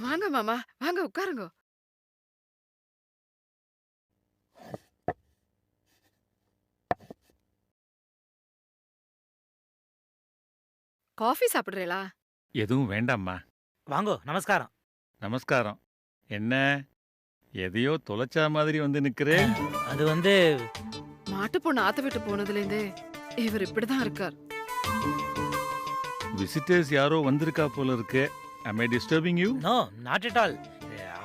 வாங்க மாமா, வாங்க உட்காருங்க. காஃபி சாப்பிடுறீங்களா? எதுவும் வேண்டாம்மா. வாங்கோ. நமஸ்காரம். நமஸ்காரம். என்ன எதையோ தொலைச்சா மாதிரி வந்து நிக்கிறேன்? அது வந்து மாட்டு பொண்ணு ஆத்த விட்டு போனதுலேருந்தே இவர் இப்படிதான் இருக்கார். விசிட்டர்ஸ் யாரோ வந்திருக்கா போல இருக்கு. Am I disturbing you? No, not at all.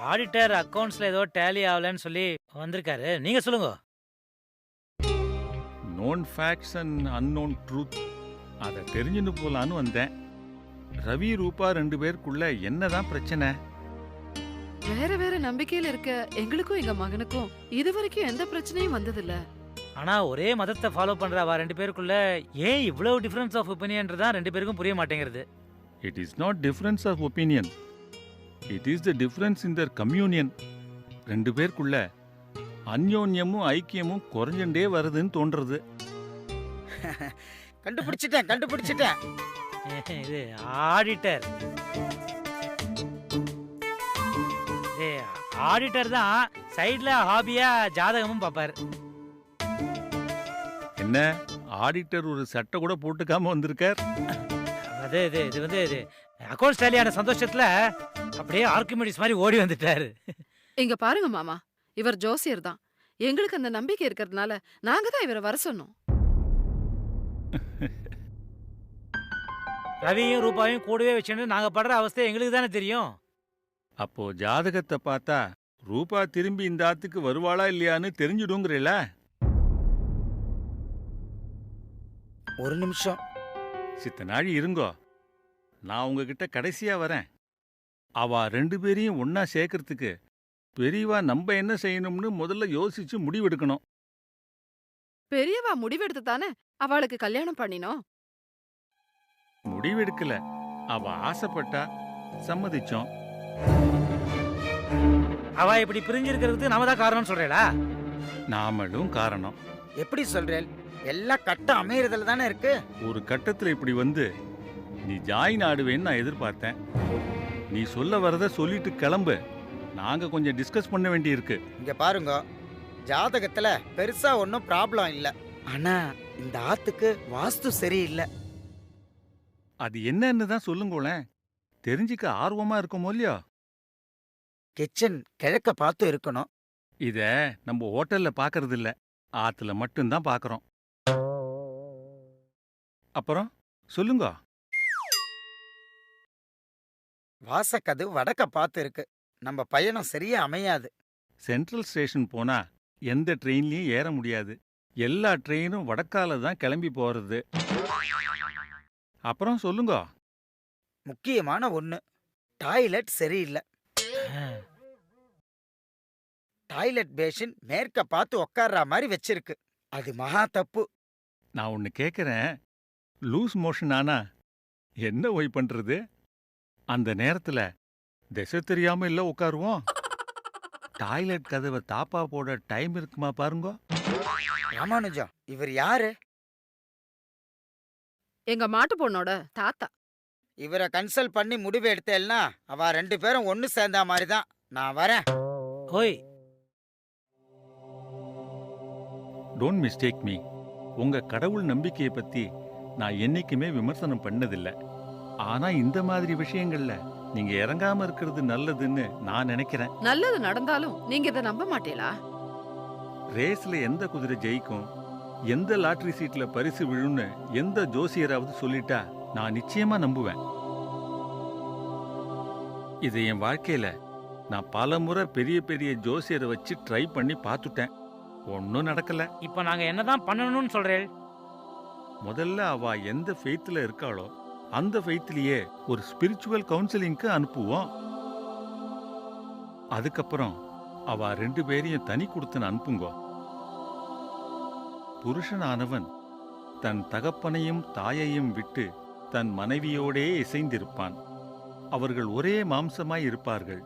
Auditor அக்கவுண்ட்ஸ்ல ஏதோ டேலி ஆகலன்னு சொல்லி வந்திருக்காரு. நீங்க சொல்லுங்க. Known facts and unknown truth. அதை தெரிஞ்சுன்னு போலான்னு வந்தேன். ரவி ரூபா 2 பேருக்குள்ள என்னதான் பிரச்சனை? வேற வேற நம்பிக்கையில இருக்க எங்களுக்கும் எங்க மகனுக்கும் இதுவரைக்கும் எந்த பிரச்சனையும் வந்ததில்ல. ஆனா ஒரே மதத்தை ஃபாலோ பண்றவா 2 பேருக்குள்ள ஏன் இவ்வளவு டிஃபரன்ஸ் ஆஃப் ஒப்பீனியன்றதான் 2 பேருக்கும் புரிய மாட்டேங்கிறது. It is not difference of opinion. It is the difference in their communion. 2 பேருக்குள்ள அந்யோன்யமும் ஐக்கியமும் குறைஞ்சுட்டே வருதுன்னு தோன்றது. கண்டுபிடிச்சிட்டேன். இது ஆடிட்டர். ஆடிட்டர் தான் சைடுல ஹாபியா ஜாதகமும் பாப்பாரு. என்ன ஆடிட்டர் ஒரு சட்டை கூட போட்டுக்காம வந்திருக்கார்? அது இது வந்து அக்கௌண்ட்ஸ் டேலியான சந்தோஷத்துல அப்படியே ஆர்கிமிடிஸ் மாதிரி ஓடி வந்துட்டாரு. இங்க பாருங்க மாமா, இவர் ஜோசியர் தான். எங்களுக்கு அந்த நம்பிக்கை இருக்கிறதுனால நாங்க தான் இவரை வர சொன்னோம். ரவியும் ரூபாயும் கூடவே வச்சுன்னு நாங்க படுற அவஸ்தை எங்களுக்கு தானே தெரியும். அப்போ ஜாதகத்தை பார்த்தா ரூபா திரும்பி இந்த ஆத்துக்கு வருவாளா இல்லையான்னு தெரிஞ்சுடுங்கிறீல? ஒரு நிமிஷம். சித்த நாழி இருங்கோ, நான் உங்ககிட்ட கடைசியா வரேன். அவ 2 பேரையும் ஒன்னா சேர்க்கறதுக்கு பெரியவா நம்ம என்ன செய்யணும்னு முதல்ல யோசிச்சு முடிவெடுக்கணும். பெரியவா முடிவெடுத்து தானே அவளுக்கு கல்யாணம் பண்ணினோம். முடிவெடுக்கல, அவ ஆசைப்பட்டா சம்மதிச்சோம். அவ இப்படி பிரிஞ்சிருக்கிறதுக்கு நாம தான் காரணம் சொல்றேடா. நாமளும் காரணம். எப்படி சொல்றேன்? எல்லாம் கட்டம் அமையறதுல தானே இருக்கு. ஒரு கட்டத்துல இப்படி வந்து நீ ஜாயின் ஆடுவேன்னு நான் எதிர்பார்த்தேன். நீ சொல்ல வரத சொல்லிட்டு கிளம்பு, நாங்க கொஞ்சம் டிஸ்கஸ் பண்ண வேண்டி இருக்கு. இங்க பாருங்க, ஜாதகத்துல பெருசா ஒன்றும் ப்ராப்ளம் இல்ல. ஆனா இந்த ஆத்துக்கு வாஸ்து சரியில்லை. அது என்னன்னு தான் சொல்லுங்களேன், தெரிஞ்சுக்க ஆர்வமா இருக்கும் இல்லையோ? கிச்சன் கிழக்க பார்த்து இருக்கணும். இத நம்ம ஹோட்டல்ல பாக்கறது இல்ல, ஆத்துல மட்டும்தான் பாக்குறோம். அப்புறம் சொல்லுங்க. வாசக்கது வடக்க பார்த்து இருக்கு. நம்ம பயணம் சரியா அமையாது. சென்ட்ரல் ஸ்டேஷன் போனா எந்த ட்ரெயின்லயும் ஏற முடியாது. எல்லா ட்ரெயினும் வடக்கால தான் கிளம்பி போறது. அப்புறம் சொல்லுங்க. முக்கியமான ஒண்ணு, டாய்லெட் சரியில்லை. டாய்லெட் பேஷன் மேற்க பார்த்து உட்கார்ற மாதிரி வச்சிருக்கு. அது மகா தப்பு. நான் ஒன்னு கேக்குறேன், லூஸ் மோஷன் ஆனா என்ன ஒய் பண்றது? அந்த நேரத்துல திசை தெரியாம இல்ல உட்காருவோம். டாய்லெட் கதவை தாப்பா போட டைம் இருக்குமா பாருங்க. ராமானுஜம், இவர் யாரு? எங்க மாட்டு பொண்ணோட தாத்தா. இவரை கன்சல்ட் பண்ணி முடிவு எடுத்தேன்னா அவ 2 பேரும் ஒன்னு சேர்ந்த மாதிரி தான். நான் வரேன். ஓய், டோன்ட் மிஸ்டேக் மீ. உங்க கடவுள் நம்பிக்கையை பத்தி நான் என்னைக்குமே விமர்சனம் பண்ணதில்லை. ஆனா இந்த மாதிரி விஷயங்கள்ல நீங்க இறங்காம இருக்கிறது நல்லதுன்னு நான் நினைக்கிறேன். நல்லது நடந்தாலும் நீங்க இதை நம்ப மாட்டீங்களா? ரேஸ்ல எந்த குதிரை ஜெயிக்கும், எந்த லாட்டரி சீட்ல பரிசு விழுன்னு எந்த ஜோசியராவது சொல்லிட்டா நான் நிச்சயமா நம்புவேன். இது என் வாழ்க்கையில நான் பல முறை பெரிய பெரிய ஜோசியரை வச்சு ட்ரை பண்ணி பார்த்துட்டேன். ஒன்னும் நடக்கல. இப்ப நாங்க என்னதான் பண்ணணும்னு சொல்றேன்? முதல்ல அவ எந்த ஃபெய்த்ல இருக்காளோ அந்த ஃபெய்த்லயே ஒரு ஸ்பிரிச்சுவல் கவுன்சிலிங்க்கு அனுப்புவோம். அதுக்கப்புறம் அவ 2 பேரையும் தனி கொடுத்துன்னு அனுப்புங்க. புருஷனானவன் தன் தகப்பனையும் தாயையும் விட்டு தன் மனைவியோடே இசைந்திருப்பான். அவர்கள் ஒரே மாம்சமாய் இருப்பார்கள்.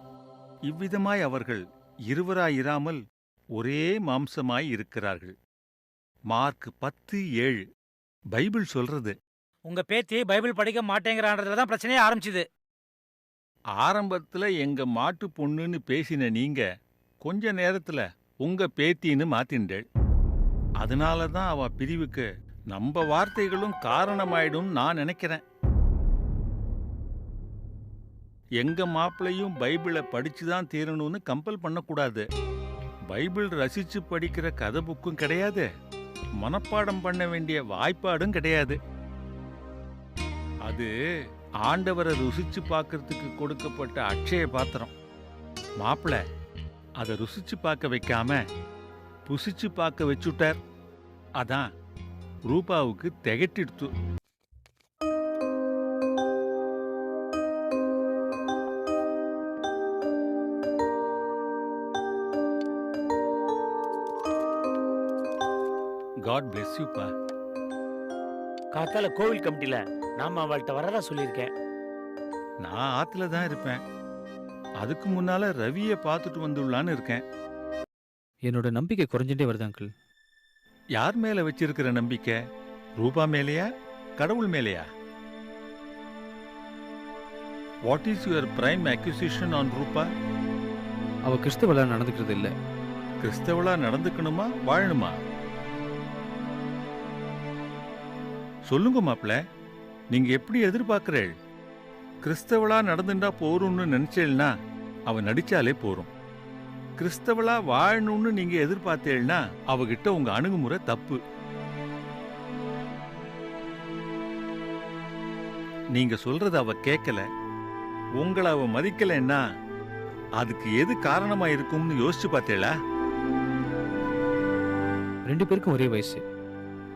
இவ்விதமாய் அவர்கள் இருவராயிராமல் ஒரே மாம்சமாய் இருக்கிறார்கள். மார்க் 10:7 பைபிள் சொல்றது. உங்க பேத்தி பைபிள் படிக்க மாட்டேங்கிறான்றதுல தான் பிரச்சனையே ஆரம்பிச்சுது. ஆரம்பத்துல எங்க மாட்டு பொண்ணுன்னு பேசின நீங்க கொஞ்ச நேரத்துல உங்க பேத்தின்னு மாத்தின்றேள். அதனாலதான் அவ பிரிவுக்கு நம்ம வார்த்தைகளும் காரணமாயிடும் நான் நினைக்கிறேன். எங்க மாப்பிளையும் பைபிளை படிச்சுதான் தீரணும்னு கம்பல் பண்ணக்கூடாது. பைபிள் ரசிச்சு படிக்கிற கதை புக்கும் கிடையாது, மனப்பாடம் பண்ண வேண்டிய வாய்ப்பாடும் கிடையாது. அது ஆண்டவரை ருசிச்சு பார்க்கறதுக்கு கொடுக்கப்பட்ட அட்சய பாத்திரம். மாப்பிள்ள அதை ருசிச்சு பார்க்க வைக்காம புசிச்சு பார்க்க வச்சுட்டார். அதான் ரூபாவுக்கு திகட்டிடுத்து. காட் பிளெஸ் யூ பா. காத்தால கோவில் கமிட்டில நாம அவள்கிட்ட வரதா சொல்லியிருக்கேன். நான் ஆத்துல தான் இருப்பேன். அதுக்கு முன்னால ரவியை பார்த்துட்டு வந்துள்ளான்னு இருக்கேன். என்னோட நம்பிக்கை குறைஞ்சிட்டே வருது அங்கிள். யார் மேல வச்சிருக்கிற நம்பிக்கை? ரூபா மேலையா, கடவுள் மேலையா? What is your prime accusation on Rupa? அவ கிறிஸ்தவளா நடந்துக்கிறது இல்ல. கிறிஸ்தவளா நடந்துக்கணுமா வாழணுமா? சொல்லுங்க மாப்பிள்ள, நீங்க எப்படி எதிர்பார்க்கிறீள்? கிறிஸ்தவளா நடந்துட்டா போறோம்னு நினைச்சேன்னா அவ நடிச்சாலே போறோம். கிறிஸ்தவளா வாழணும்னு நீங்க எதிர்பார்த்தேன்னா அவகிட்ட உங்க அணுகுமுறை தப்பு. நீங்க சொல்றத அவ கேட்கல, உங்களை அவ மதிக்கலைன்னா அதுக்கு எது காரணமா இருக்கும்னு யோசிச்சு பார்த்தேளா? 2 பேருக்கும் ஒரே வயசு,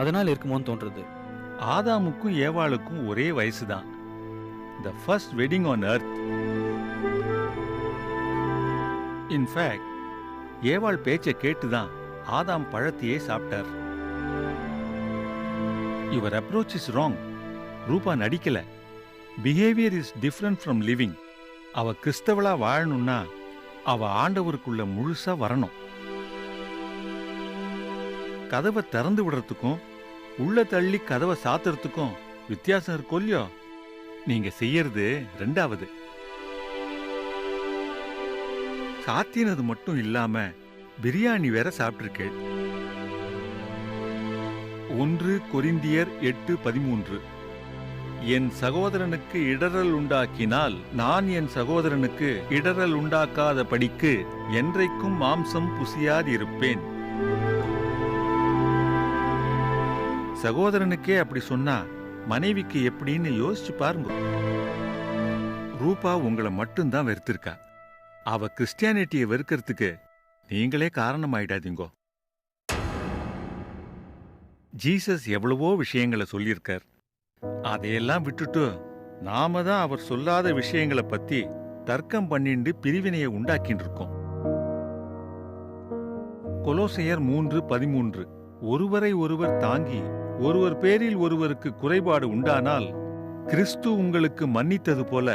அதனால இருக்குமோன்னு தோன்றது. ஆதாமுக்கும் ஏவாளுக்கும் ஒரே வயசுதான். The first wedding on earth. In fact, ஏவாள் பேச்சை கேட்டுதான் ஆதாம் பழத்தையே சாப்பிட்டார். Your approach is wrong. ரூபா நடிக்கல. Behavior is different from living. அவ கிறிஸ்தவளா வாழணும்னா அவ ஆண்டவருக்குள்ள முழுசா வரணும். கதவை திறந்து விடுறதுக்கும் உள்ள தள்ளி கதவை சாத்துறதுக்கும் வித்தியாசம் இருக்கும் இல்லையோ? நீங்க செய்யறது 2வது. சாத்தினது மட்டும் இல்லாம பிரியாணி வேற சாப்பிட்டிருக்கேன். 1 கொரிந்தியர் 8:13. என் சகோதரனுக்கு இடறல் உண்டாக்கினால் நான் என் சகோதரனுக்கு இடறல் உண்டாக்காத படிக்கு என்றைக்கும் மாம்சம் புசியாதிருப்பேன். சகோதரனுக்கே அப்படி சொன்னா மனைவிக்கு எப்படின்னு யோசிச்சு பாருங்க. ரூபா உங்களை மட்டும்தான் வெறுத்திருக்கா. அவ கிறிஸ்டியானிட்டியை வெறுக்கிறதுக்கு நீங்களே காரணமாயிடாதீங்கோ. ஜீசஸ் எவ்வளவோ விஷயங்களை சொல்லியிருக்கார். அதையெல்லாம் விட்டுட்டு நாம தான் அவர் சொல்லாத விஷயங்களை பத்தி தர்க்கம் பண்ணிண்டு பிரிவினையை உண்டாக்கிட்டு இருக்கோம். கொலோசையர் 3:13. ஒருவரை ஒருவர் தாங்கி ஒருவர் பேரில் ஒருவருக்கு குறைபாடு உண்டானால் கிறிஸ்து உங்களுக்கு மன்னித்தது போல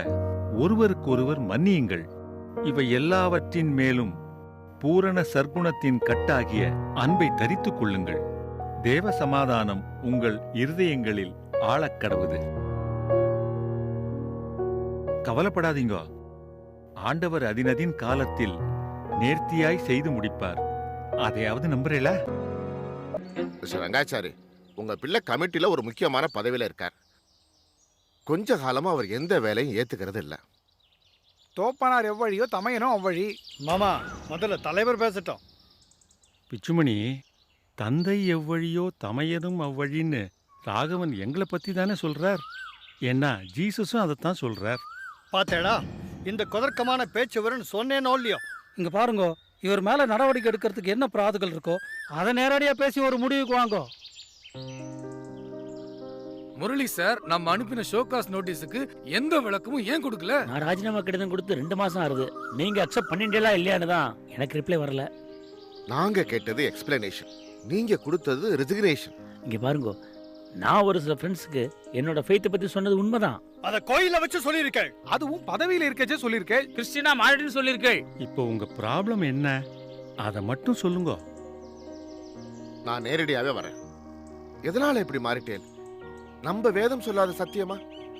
ஒருவருக்கொருவர் மன்னியுங்கள். இவை எல்லாவற்றின் மேலும் பூரண சர்க்குணத்தின் கட்டாகிய அன்பை தரித்துக் கொள்ளுங்கள். தேவ சமாதானம் உங்கள் இருதயங்களில் ஆளக்கடவுது. கவலைப்படாதீங்க. ஆண்டவர் அதினதின் காலத்தில் நேர்த்தியாய் செய்து முடிப்பார். அதையாவது நம்புறீங்களா? ரங்காச்சாரி, உங்க பிள்ளை கமிட்டில ஒரு முக்கியமான பதவியில இருக்கார். கொஞ்ச காலமா அவர் எந்த வேலையும் ஏத்துக்கிறது இல்ல. தோப்பனார் எவ்வழியோ தமையனும் அவ்வழி. மாமா, முதல்ல தலைவர் பேசட்டும். பிச்சுமணி, தந்தை எவ்வழியோ தமையனும் அவ்வழின்னு ராகவன் எங்களை பத்தி தானே சொல்றார். ஏன்னா ஜீசஸும் அதைத்தான் சொல்றார். பாத்தேடா, இந்த குதர்க்கமான பேச்சு வரும்னு சொன்னேனோ இல்லையோ? இங்க பாருங்க, இவர் மேல நடவடிக்கை எடுக்கிறதுக்கு என்ன பிராதுகள் இருக்கோ அதை நேரடியா பேசி ஒரு முடிவுக்கு வாங்கோ. முரளி சார், நம்ம அனுப்பின ஷோகாஸ் நோட்டீஸுக்கு எந்த விளக்கமும் ஏன் கொடுக்கல? நான் ராஜினாமா கடிதம் கொடுத்து 2 மாசம் ஆகுது. நீங்க அக்செப்ட் பண்ணிட்டீங்களா இல்லையான்னு தான் எனக்கு ரிப்ளை வரல. நாங்க கேட்டது எக்ஸ்பிளனேஷன், நீங்க கொடுத்தது ரெசிக்னேஷன். இங்க பாருங்க, நான் ஒரு சில ஃப்ரெண்ட்ஸுக்கு என்னோட ஃபெய்த்தை பத்தி சொன்னது உண்மைதான். அத கோயில வச்சு சொல்லியிருக்கேன். அதுவும் பதவியில இருக்கச்சே சொல்லியிருக்கேன். கிறிஸ்டினா மாறிடுன்னு சொல்லியிருக்கேன். இப்போ உங்க ப்ராப்ளம் என்ன, அதை மட்டும் சொல்லுங்க. நான் நேரடியாவே வரேன். எதனால இப்படி மாறிட்டேன்? நம்ம வேதம் சொல்லாத சத்தியமா?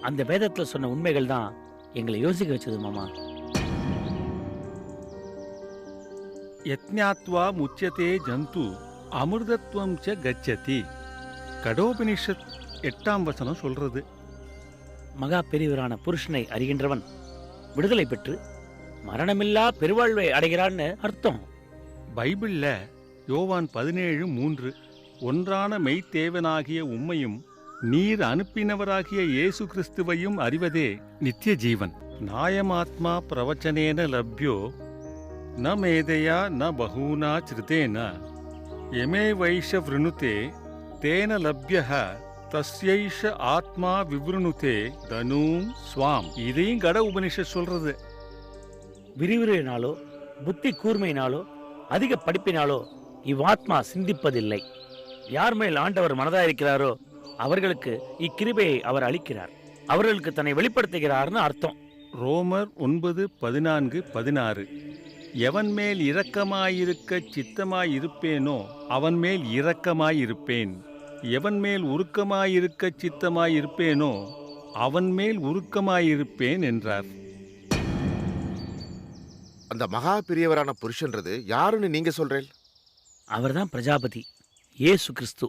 அந்த வேதத்துல சொன்ன உண்மைகள் தான் எங்களை யோசிக்க வச்சது மாமா. யத்ஞாத்வா முச்யதே ஜந்து அமிர்தத்வம் ச கச்சதி. கடோபனிஷத் 8ஆம் வசனம் சொல்றது. மகா பெரியவரான புருஷனை அறிகின்றவன் விடுதலை பெற்று மரணமில்லா பெருவாழ்வை அடைகிறான்னு அர்த்தம். பைபிள்ல யோவான் 17:3 ஒன்றான மெய்த்தேவனாகிய உம்மையும் நீர் அனுப்பினவராகிய இயேசு கிறிஸ்துவையும் அறிவதே நித்திய ஜீவன். நாயமாத்மா பிரவச்சனேன லப்யோ ந மேதையா ந பகூனா சிருதேன எமே வைஷ விருணுதே தேன லப்யஹ தஸ்யைஷ ஆத்மா விவ்ருணுதே தனூம் ஸ்வாம். இதையும் கட உபனிஷத் சொல்றது. விரிவுரையினாலோ புத்தி கூர்மையினாலோ அதிக படிப்பினாலோ இவ்வாத்மா சிந்திப்பதில்லை. யார் மேல் ஆண்டவர் மனதாயிருக்கிறாரோ அவர்களுக்கு இக்கிருபையை அவர் அளிக்கிறார். அவர்களுக்கு தன்னை வெளிப்படுத்துகிறார்னு அர்த்தம். ரோமர் 9:14-16. எவன் மேல் இரக்கமாயிருக்க சித்தமாயிருப்பேனோ அவன் மேல் இரக்கமாயிருப்பேன். எவன் மேல் உருக்கமாயிருக்க சித்தமாயிருப்பேனோ அவன் மேல் உருக்கமாயிருப்பேன் என்றார். அந்த மகா பெரியவரான புருஷன்றது யாருன்னு நீங்க சொல்றேன்? அவர்தான் பிரஜாபதி, இயேசு கிறிஸ்து.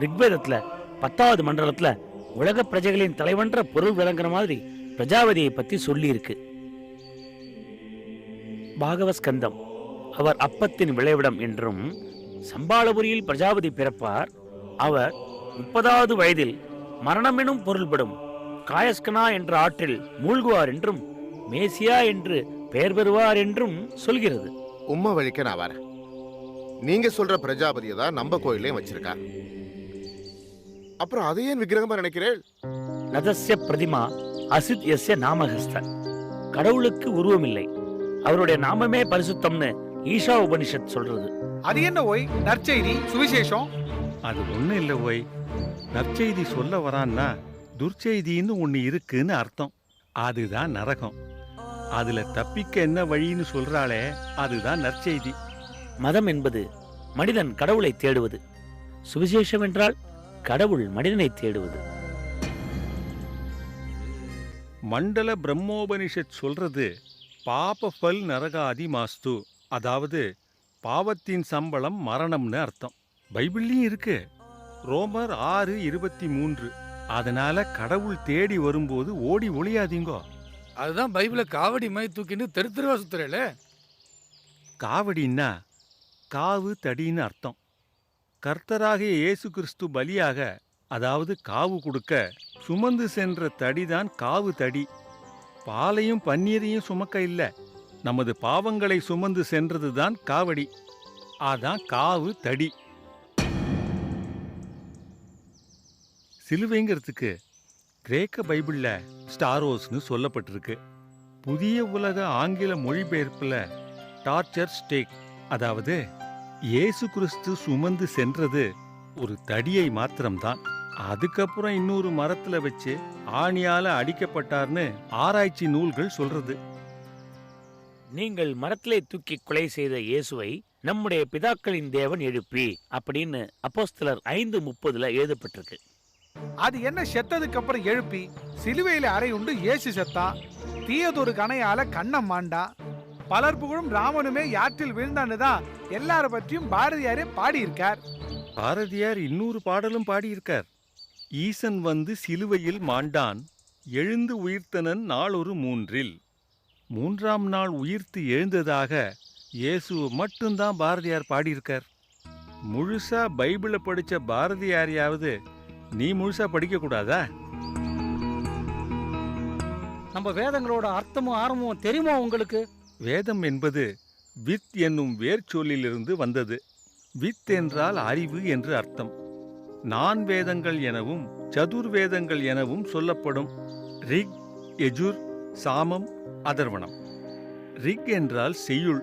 ரிக்வேதத்துல 10வது மண்டலத்துல உலக பிரஜைகளின் தலைவன்ற பொருள் விளங்குற மாதிரி பிரஜாபதியை பத்தி சொல்லியிருக்கு. பாகவஸ்கந்தம் அவர் அப்பத்தின் விளைவிடம் என்றும், சம்பாளபுரியில் பிரஜாபதி பிறப்பார், அவர் 30வது வயதில் மரணமெனும் பொருள்படும் காயஸ்கனா என்ற ஆற்றில் மூழ்குவார் என்றும், மேசியா என்று பெயர் பெறுவார் என்றும் சொல்கிறது. உம்மை வழிக்க நான் வரேன். நீங்க சொல்ற பிரஜாபதியை தான் நம்ம கோயிலையும் வச்சிருக்கா. அப்புறம் அதை ஏன் விக்கிரகமா நினைக்கிறேன்? நதஸ்ய பிரதிமா அசித் யஸ்ய நாமஹஸ்த. கடவுளுக்கு உருவமில்லை, அவருடைய நாமமே பரிசுத்தம்னு ஈஷா உபனிஷத் சொல்றது. அது என்ன ஓய் நற்செய்தி சுவிசேஷம்? அது ஒண்ணும் இல்லை ஓய். நற்செய்தி சொல்ல வரான்னா துர்ச்செய்தின்னு ஒண்ணு இருக்குன்னு அர்த்தம். அதுதான் நரகம். அதுல தப்பிக்க என்ன வழின்னு சொல்றாளே, அதுதான் நற்செய்தி. மதம் என்பது மனிதன் கடவுளை தேடுவது, சுவிசேஷம் என்றால் கடவுள் மனிதனை தேடுவது. மண்டல பிரம்மோபனிஷத் சொல்றது பாப பல் நரகாதி மாஸ்து, அதாவது பாவத்தின் சம்பளம் மரணம்னு அர்த்தம். பைபிள்லயும் இருக்கு, ரோமர் 6:23. அதனால கடவுள் தேடி வரும்போது ஓடி ஒளியாதீங்கோ. அதுதான் பைபிள காவடி மை தூக்கின்னு தெரு தெருவா சுத்துறேல. காவடின்னா காவு தடின்னு அர்த்தம். கர்த்தராகிய இயேசு கிறிஸ்து பலியாக, அதாவது காவு கொடுக்க சுமந்து சென்ற தடிதான் காவு தடி. பாலையும் பன்னீரையும் சுமக்க இல்ல, நமது பாவங்களை சுமந்து சென்றதுதான் காவடி. அதான் காவு தடி. சிலுவைங்கிறதுக்கு கிரேக்க பைபிள்ல ஸ்டாரோஸ்னு சொல்லப்பட்டிருக்கு. புதிய உலக ஆங்கில மொழிபெயர்ப்புல டார்ச்சர் ஸ்டேக், அதாவது இயேசு கிறிஸ்து சுமந்து சென்றது ஒரு தடியை மாத்திரம்தான். அதுக்கப்புறம் இன்னொரு மரத்துல வச்சு ஆணியால அடிக்கப்பட்டார்னு ஆராய்ச்சி நூல்கள் சொல்றது. நீங்கள் மரத்திலே தூக்கி கொலை செய்த இயேசுவை நம்முடைய பிதாக்களின் தேவன் எழுப்பி அப்படின்னு அப்போஸ்தலர் 5:30 எழுதப்பட்டிருக்கு. அது என்ன செத்ததுக்கு அப்புறம் எழுப்பி சிலுவையில அறை உண்டு இயேசு செத்தா, தீயதொரு கணையால கண்ணம் மாண்டா, பலர் புகழும் ராமனுமே யாற்றில் வீழ்ந்தான்னு தான் எல்லார பற்றியும் பாரதியாரே பாடியிருக்கார். பாரதியார் இன்னொரு பாடலும் பாடியிருக்கார். ஈசன் வந்து சிலுவையில் மாண்டான், எழுந்து உயிர்த்தனன் நாளொரு 3. 3ஆம் நாள் உயிர்த்து எழுந்ததாக இயேசு மட்டும்தான் பாரதியார் பாடியிருக்கார். முழுசா பைபிளை படிச்ச பாரதியாரையாவது நீ முழுசா படிக்க கூடாதா? நம்ம வேதங்களோட அர்த்தமும் ஆரம்பமும் தெரியுமா உங்களுக்கு? வேதம் என்பது வித் என்னும் வேர்ச்சொல்லிலிருந்து வந்தது. வித் என்றால் அறிவு என்று அர்த்தம். 4 வேதங்கள் எனவும் சதுர்வேதங்கள் எனவும் சொல்லப்படும். ரிக், யஜுர், சாமம், அதர்வணம். ரிக் என்றால் செய்யுள்.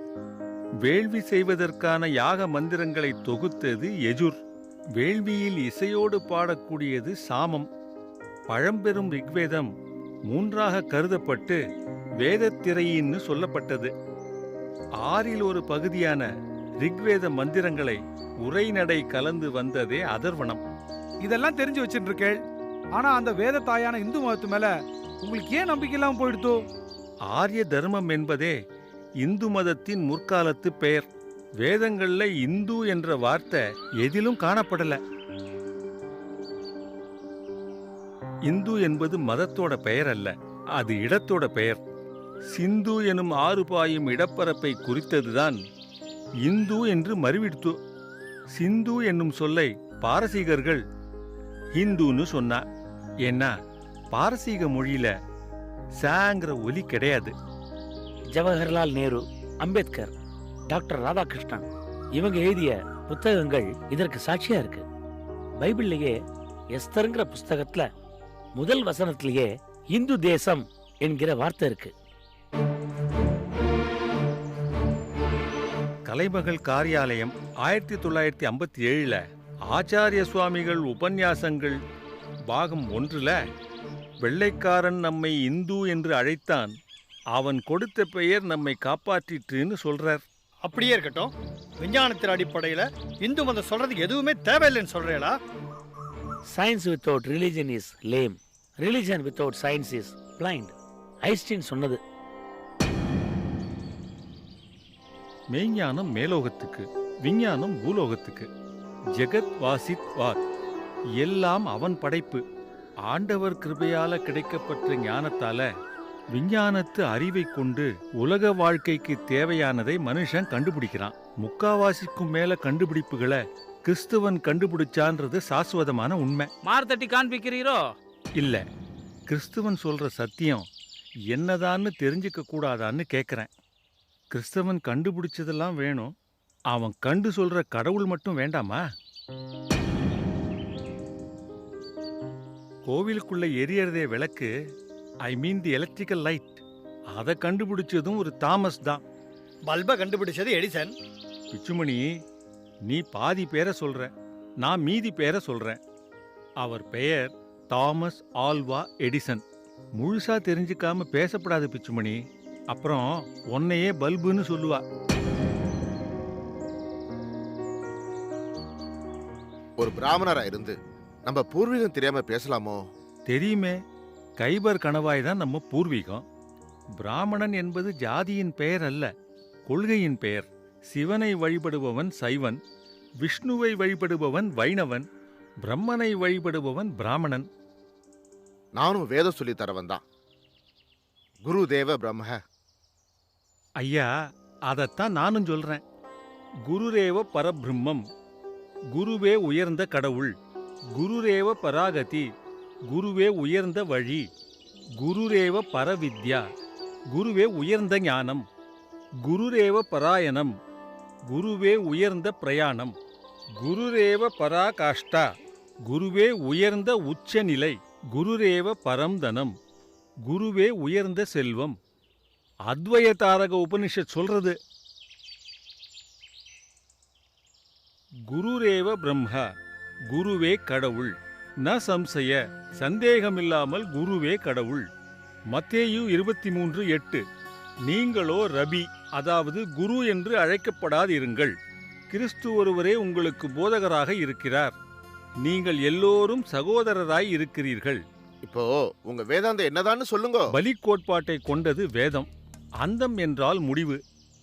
வேள்வி செய்வதற்கான யாக மந்திரங்களை தொகுத்தது யஜுர். வேள்வியில் இசையோடு பாடக்கூடியது சாமம். பழம்பெரும் ரிக்வேதம் 3ஆக கருதப்பட்டு வேதத்திரையின்னு சொல்லப்பட்டது. 6இல் ஒரு பகுதியான ரிக்வேத மந்திரங்களை உரைநடை கலந்து வந்ததே அதர்வணம். இதெல்லாம் தெரிஞ்சு வச்சுட்டு இருக்கேள். ஆனா அந்த வேத தாயான இந்து மதத்து மேல உங்களுக்கு ஏன் நம்பிக்கை இல்லாம போயிடுதோ? ஆரிய தர்மம் என்பதே இந்து மதத்தின் முற்காலத்து பெயர். வேதங்கள்ல இந்து என்ற வார்த்தை எதிலும் காணப்படல. இந்து என்பது மதத்தோட பெயர் அல்ல, அது இடத்தோட பெயர். சிந்து எனும் ஆறு பாயும் இடப்பரப்பை குறித்ததுதான் இந்து என்று மறுவிடுத்து. சிந்து என்னும் சொல்லை பாரசீகர்கள் ஹிந்துன்னு சொன்னா. ஏன்னா பாரசீக மொழியில சாங்கிற ஒலி கிடையாது. ஜவஹர்லால் நேரு, அம்பேத்கர், டாக்டர் ராதாகிருஷ்ணன் இவங்க எழுதிய புத்தகங்கள் இதற்கு சாட்சியா இருக்கு. பைபிள்லயே எஸ்தர்ங்கிற புஸ்தகத்துல முதல் வசனத்திலேயே இந்து தேசம் என்கிற வார்த்தை இருக்கு. கலைமகள் காரியாலயம் 1957 ஆச்சாரிய சுவாமிகள் உபன்யாசங்கள் பாகம் 1ல் வெள்ளைக்காரன் நம்மை இந்து என்று அழைத்தான், அவன் கொடுத்த பெயர் நம்மை காப்பாற்றிற்றுன்னு சொல்றார். அப்படியே இருக்கட்டும். விஞ்ஞானத்தின் அடிப்படையில இந்து மதம் சொல்றது எதுவுமே தேவையில்லைன்னு சொல்றீங்களா? Science without religion is லேம், religion without science is blind. Einstein சொன்னது. மெய்ஞானம் மேலோகத்துக்கு, விஞ்ஞானம் பூலோகத்துக்கு. ஜெகத் வாசித் வாத், எல்லாம் அவன் படைப்பு. ஆண்டவர் கிருபையால கிடைக்கப்பட்ட ஞானத்தால விஞ்ஞானத்து அறிவை கொண்டு உலக வாழ்க்கைக்கு தேவையானதை மனுஷன் கண்டுபிடிக்கிறான். முக்காவாசிக்கும் மேல கண்டுபிடிப்புகளை கிறிஸ்துவன் கண்டுபிடிச்சான்றது சாஸ்வதமான உண்மை. மார்த்தட்டி காண்பிக்கிறீரோ? இல்ல, கிறிஸ்துவன் சொல்ற சத்தியம் என்னதான்னு தெரிஞ்சுக்க கூடாதான்னு கேட்கிறேன். கிறிஸ்தவன் கண்டுபிடிச்சதெல்லாம் வேணும், அவன் கண்டு சொல்ற கடவுள் மட்டும் வேண்டாமா? கோவிலுக்குள்ள எரியறதே விளக்கு, ஐ மீன் தி எலக்ட்ரிக்கல் லைட், அதை கண்டுபிடிச்சதும் ஒரு தாமஸ் தான். பல்பை கண்டுபிடிச்சது எடிசன். பிச்சுமணி, நீ பாதி பேரை சொல்ற, நான் மீதி பேரை சொல்றேன். அவர் பெயர் தாமஸ் ஆல்வா எடிசன். முழுசா தெரிஞ்சுக்காம பேசப்படாது பிச்சுமணி, அப்புறம் உன்னையே பல்புன்னு சொல்லுவா. ஒரு பிராமணரா இருந்து நம்ம பூர்வீகம் தெரியாம பேசலாமோ? தெரியுமே, கைபர் கணவாய் தான் நம்ம பூர்வீகம். பிராமணன் என்பது ஜாதியின் பெயர் அல்ல, கொள்கையின் பெயர். சிவனை வழிபடுபவன் சைவன், விஷ்ணுவை வழிபடுபவன் வைணவன், பிரம்மனை வழிபடுபவன் பிராமணன். நானும் வேதம் சொல்லி தரவன் தான். குரு தேவ பிரம்ம. ஐயா, அதத்தான் நானும் சொல்றேன். குருரேவ பரபிரம்மம், குருவே உயர்ந்த கடவுள். குருரேவ பராகதி, குருவே உயர்ந்த வழி. குருரேவ பரவித்யா, குருவே உயர்ந்த ஞானம். குருரேவ பராயணம், குருவே உயர்ந்த பிரயாணம். குருரேவ பராகாஷ்டா, குருவே உயர்ந்த உச்சநிலை. குருரேவ பரம்தனம், குருவே உயர்ந்த செல்வம். அத்வயதாரக உபனிஷத் சொல்றது. குருரேவ பிரம்மா, குருவே கடவுள். ந சம்சய, சந்தேகமில்லாமல் குருவே கடவுள். மத்தேயு 23:8. நீங்களோ ரபி, அதாவது குரு என்று அழைக்கப்படாதிருங்கள். கிறிஸ்து ஒருவரே உங்களுக்கு போதகராக இருக்கிறார். நீங்கள் எல்லோரும் சகோதரராய் இருக்கிறீர்கள். இப்போ உங்க வேதாந்தம் என்னதான்னு சொல்லுங்க. பலி கோட்பாட்டை கொண்டது வேதம். அந்தம் என்றால் முடிவு.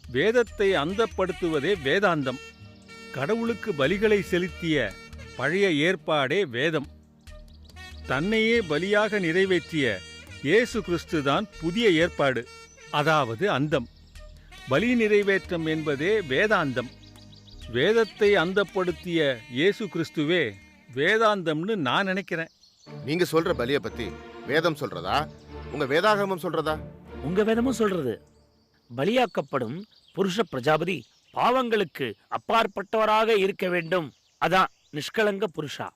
வேதத்தை அந்தப்படுத்துவதே வேதாந்தம். கடவுளுக்கு பலிகளை செலுத்திய பழைய ஏற்பாடே வேதம். தன்னையே பலியாக நிறைவேற்றிய இயேசு கிறிஸ்துதான் புதிய ஏற்பாடு, அதாவது அந்தம். பலி நிறைவேற்றம் என்பதே வேதாந்தம். வேதத்தை அந்தப்படுத்திய இயேசு கிறிஸ்துவே வேதாந்தம்னு நான் நினைக்கிறேன். நீங்க சொல்ற பலிய பத்தி வேதம் சொல்றதா, உங்க வேதாகமம் சொல்றதா? உங்க வேதமும் சொல்றது. பலியாக்கப்படும் புருஷ பிரஜாபதி பாவங்களுக்கு அப்பாற்பட்டவராக இருக்க வேண்டும். அதான் நிஷ்கலங்க புருஷா.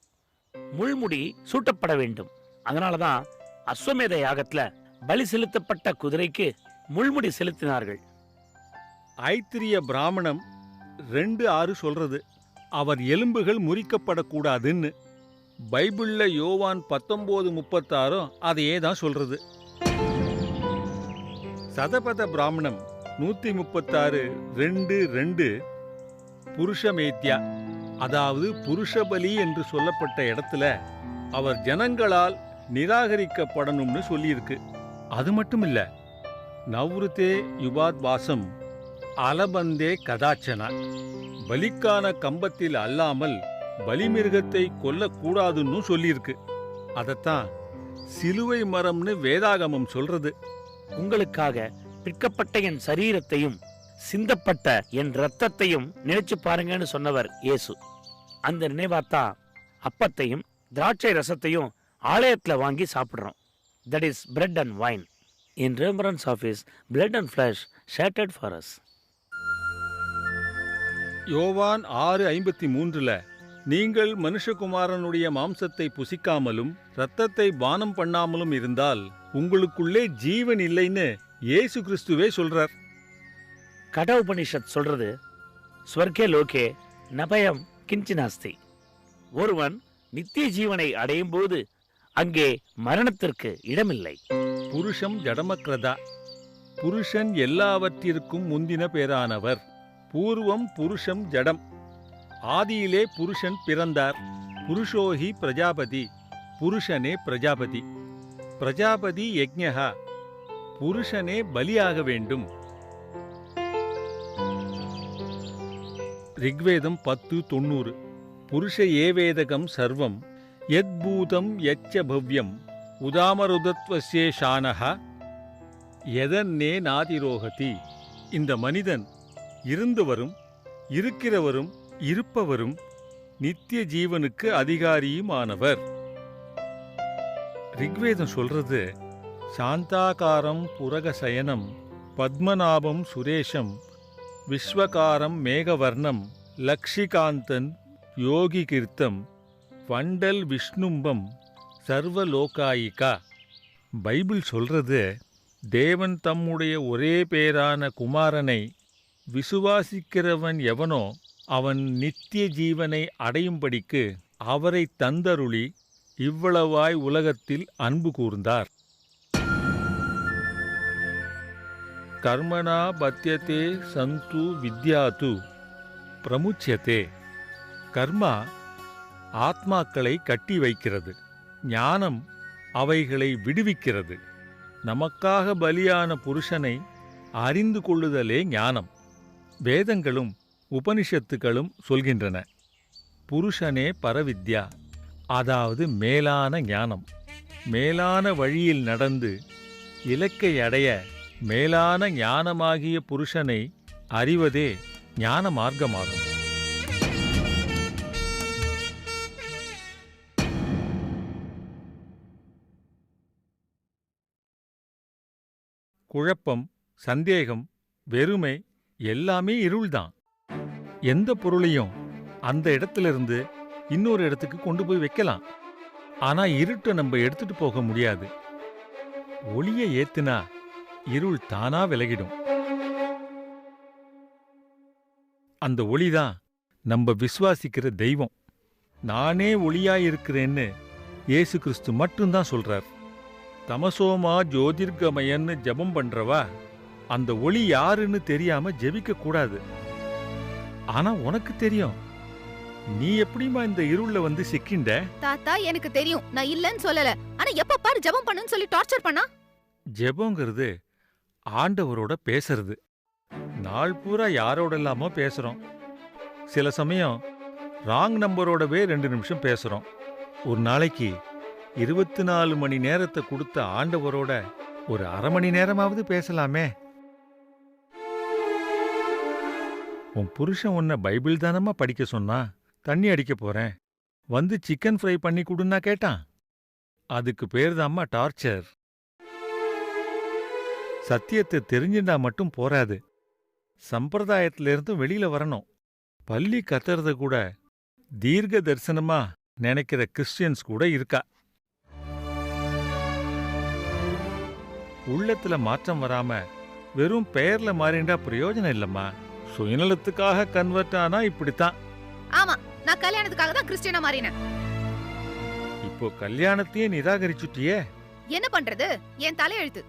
முள்முடி சூட்டப்பட வேண்டும். அதனாலதான் அஸ்வமேத யாகத்துல பலி செலுத்தப்பட்ட குதிரைக்கு முள்முடி செலுத்தினார்கள். ஐத்திரிய பிராமணம் 2:6 சொல்றது, அவர் எலும்புகள் முறிக்கப்படக்கூடாதுன்னு. பைபிள்ல யோவான் 19:36 அதையே தான் சொல்றது. சதபத பிராமணம் 136:2 புருஷமேத்யா, அதாவது புருஷபலி என்று சொல்லப்பட்ட இடத்துல அவர் ஜனங்களால் நிராகரிக்கப்படணும்னு சொல்லியிருக்கு. அது மட்டும் இல்ல, நவ்ருதே யுபாத் வாசம் அலபந்தே கதாச்சனா, பலிக்கான கம்பத்தில் அல்லாமல் பலிமிருகத்தை கொல்லக்கூடாதுன்னு சொல்லியிருக்கு. அதத்தான் சிலுவை மரம்னு வேதாகமம் சொல்றது. உங்களுக்காக பிற்கப்பட்ட என் சரீரத்தையும் சிந்தப்பட்ட என் ரத்தத்தையும் நினைச்சு பாருங்கன்னு சொன்னவர் இயேசு. அந்த நினைவாத்தான் அப்பத்தையும் திராட்சை ரசத்தையும் ஆலயத்துல வாங்கி சாப்பிடுறோம். That is bread and wine in remembrance of his blood and flesh shattered for us. யோவான் 6:53 நீங்கள் மனுஷகுமாரனுடைய மாம்சத்தை புசிக்காமலும் இரத்தத்தை பானம் பண்ணாமலும் இருந்தால் உங்களுக்குள்ளே ஜீவன் இல்லைன்னு இயேசு கிறிஸ்துவே சொல்றார். கட உபனிஷத் சொல்றது, ஸ்வர்கே லோகே நபயம் கிஞ்சினாஸ்தி. ஒருவன் நித்திய ஜீவனை அடையும் போது அங்கே மரணத்திற்கு இடமில்லை. புருஷம் ஜடமக்ரதா, புருஷன் எல்லாவற்றிற்கும் முந்தின பேரானவர். பூர்வம் புருஷம் ஜடம், ஆதியிலே புருஷன் பிறந்தார். புருஷோஹி பிரஜாபதி, புருஷனே பிரஜாபதி. பிரஜாபதி யஜ்ஞா, புருஷனே பலியாக வேண்டும். ரிக்வேதம் 10:90 புருஷ ஏவேதகம் சர்வம் யத்பூதம் யச்ச பவ்யம் உதாமருதத்வசேஷானஹ எதன்னே நாதிரோகதி. இந்த மனிதன் இருந்தவரும் இருக்கிறவரும் இருப்பவரும் நித்திய ஜீவனுக்கு அதிகாரியுமானவர். ரிக்வேதம் சொல்றது சாந்தாகாரம் புரகசயனம் பத்மநாபம் சுரேஷம் விஸ்வகாரம் மேகவர்ணம் லக்ஷிகாந்தன் யோகி கீர்த்தம் வண்டல் விஷ்ணும்பம் சர்வலோகாயிகா. பைபிள் சொல்றது தேவன் தம்முடைய ஒரே பேரான குமாரனை விசுவாசிக்கிறவன் எவனோ அவன் நித்திய ஜீவனை அடையும்படிக்கு அவரை தந்தருளி இவ்வளவாய் உலகத்தில் அன்பு கூர்ந்தார். கர்மணா பத்யதே சந்து வித்யாது பிரமுச்சியதே. கர்மா ஆத்மாக்களை கட்டி வைக்கிறது, ஞானம் அவைகளை விடுவிக்கிறது. நமக்காக பலியான புருஷனை அறிந்து கொள்ளுதலே ஞானம். வேதங்களும் உபனிஷத்துகளும் சொல்கின்றன, புருஷனே பரவித்யா, அதாவது மேலான ஞானம். மேலான வழியில் நடந்து இலக்கை அடைய மேலான ஞானமாகிய புருஷனை அறிவதே ஞான மார்க்கமாகும். குழப்பம், சந்தேகம், வெறுமை எல்லாமே இருள்தான். எந்த பொருளையும் அந்த இடத்திலிருந்து இன்னொரு இடத்துக்கு கொண்டு போய் வைக்கலாம். ஆனா இருட்டை நம்ம எடுத்துட்டு போக முடியாது. ஒளியை ஏத்துனா இருள் தானா விலகிடும். அந்த ஒளிதான் நம்ம விசுவாசிக்கிற தெய்வம். நானே ஒளியாயிருக்கிறேன்னு இயேசு கிறிஸ்து மட்டும்தான் சொல்றார். தமசோமா ஜோதிர்கமயன்னு ஜெபம் பண்றவா அந்த ஒளி யாருன்னு தெரியாம ஜெபிக்க கூடாது. ஆனா உனக்கு தெரியும். நீ எப்படிமா இந்த இருள்ல வந்து சிக்கிண்ட? தாத்தா எனக்கு தெரியும், நான் இல்லன்னு சொல்லல. ஆனா எப்ப பாரு ஜெபம் பண்ணுன்னு சொல்லி டார்ச்சர் பண்ணா. ஜெபங்கிறது ஆண்டவரோட பேசுறது. நாள் பூரா யாரோடெல்லாமோ பேசுறோம். சில சமயம் ராங் நம்பரோடவே 2 நிமிஷம் பேசுறோம். ஒரு நாளைக்கு 24 மணி நேரத்தை கொடுத்த ஆண்டவரோட ஒரு அரை மணி நேரமாவது பேசலாமே. உன் புருஷன் உன்னை பைபிள் தானமா படிக்க சொன்னா, தண்ணி அடிக்க போறேன், வந்து சிக்கன் ஃப்ரை பண்ணி கொடுன்னா கேட்டான். அதுக்கு பேர்தாம்மா டார்ச்சர். சத்தியத்தை தெரிஞ்சுட்டா மட்டும் போராது, சம்பிரதாயத்திலிருந்து வெளியில வரணும். பள்ளி கத்துறத கூட தீர்க்க தரிசனமா நினைக்கிற கிறிஸ்டியன்ஸ் கூட இருக்கா. உள்ளத்துல மாற்றம் வராம வெறும் பெயர்ல மாறிண்டா பிரயோஜனம் இல்லம்மா. சுயநலத்துக்காக கன்வெர்ட் ஆனா இப்படித்தான். ஆமா, நான் கல்யாணத்துக்காக தான் கிறிஸ்டியனா மாறினேன். இப்போ கல்யாணத்தையே நிராகரிச்சுட்டியே. என்ன பண்றது? என் தலையெழுத்து.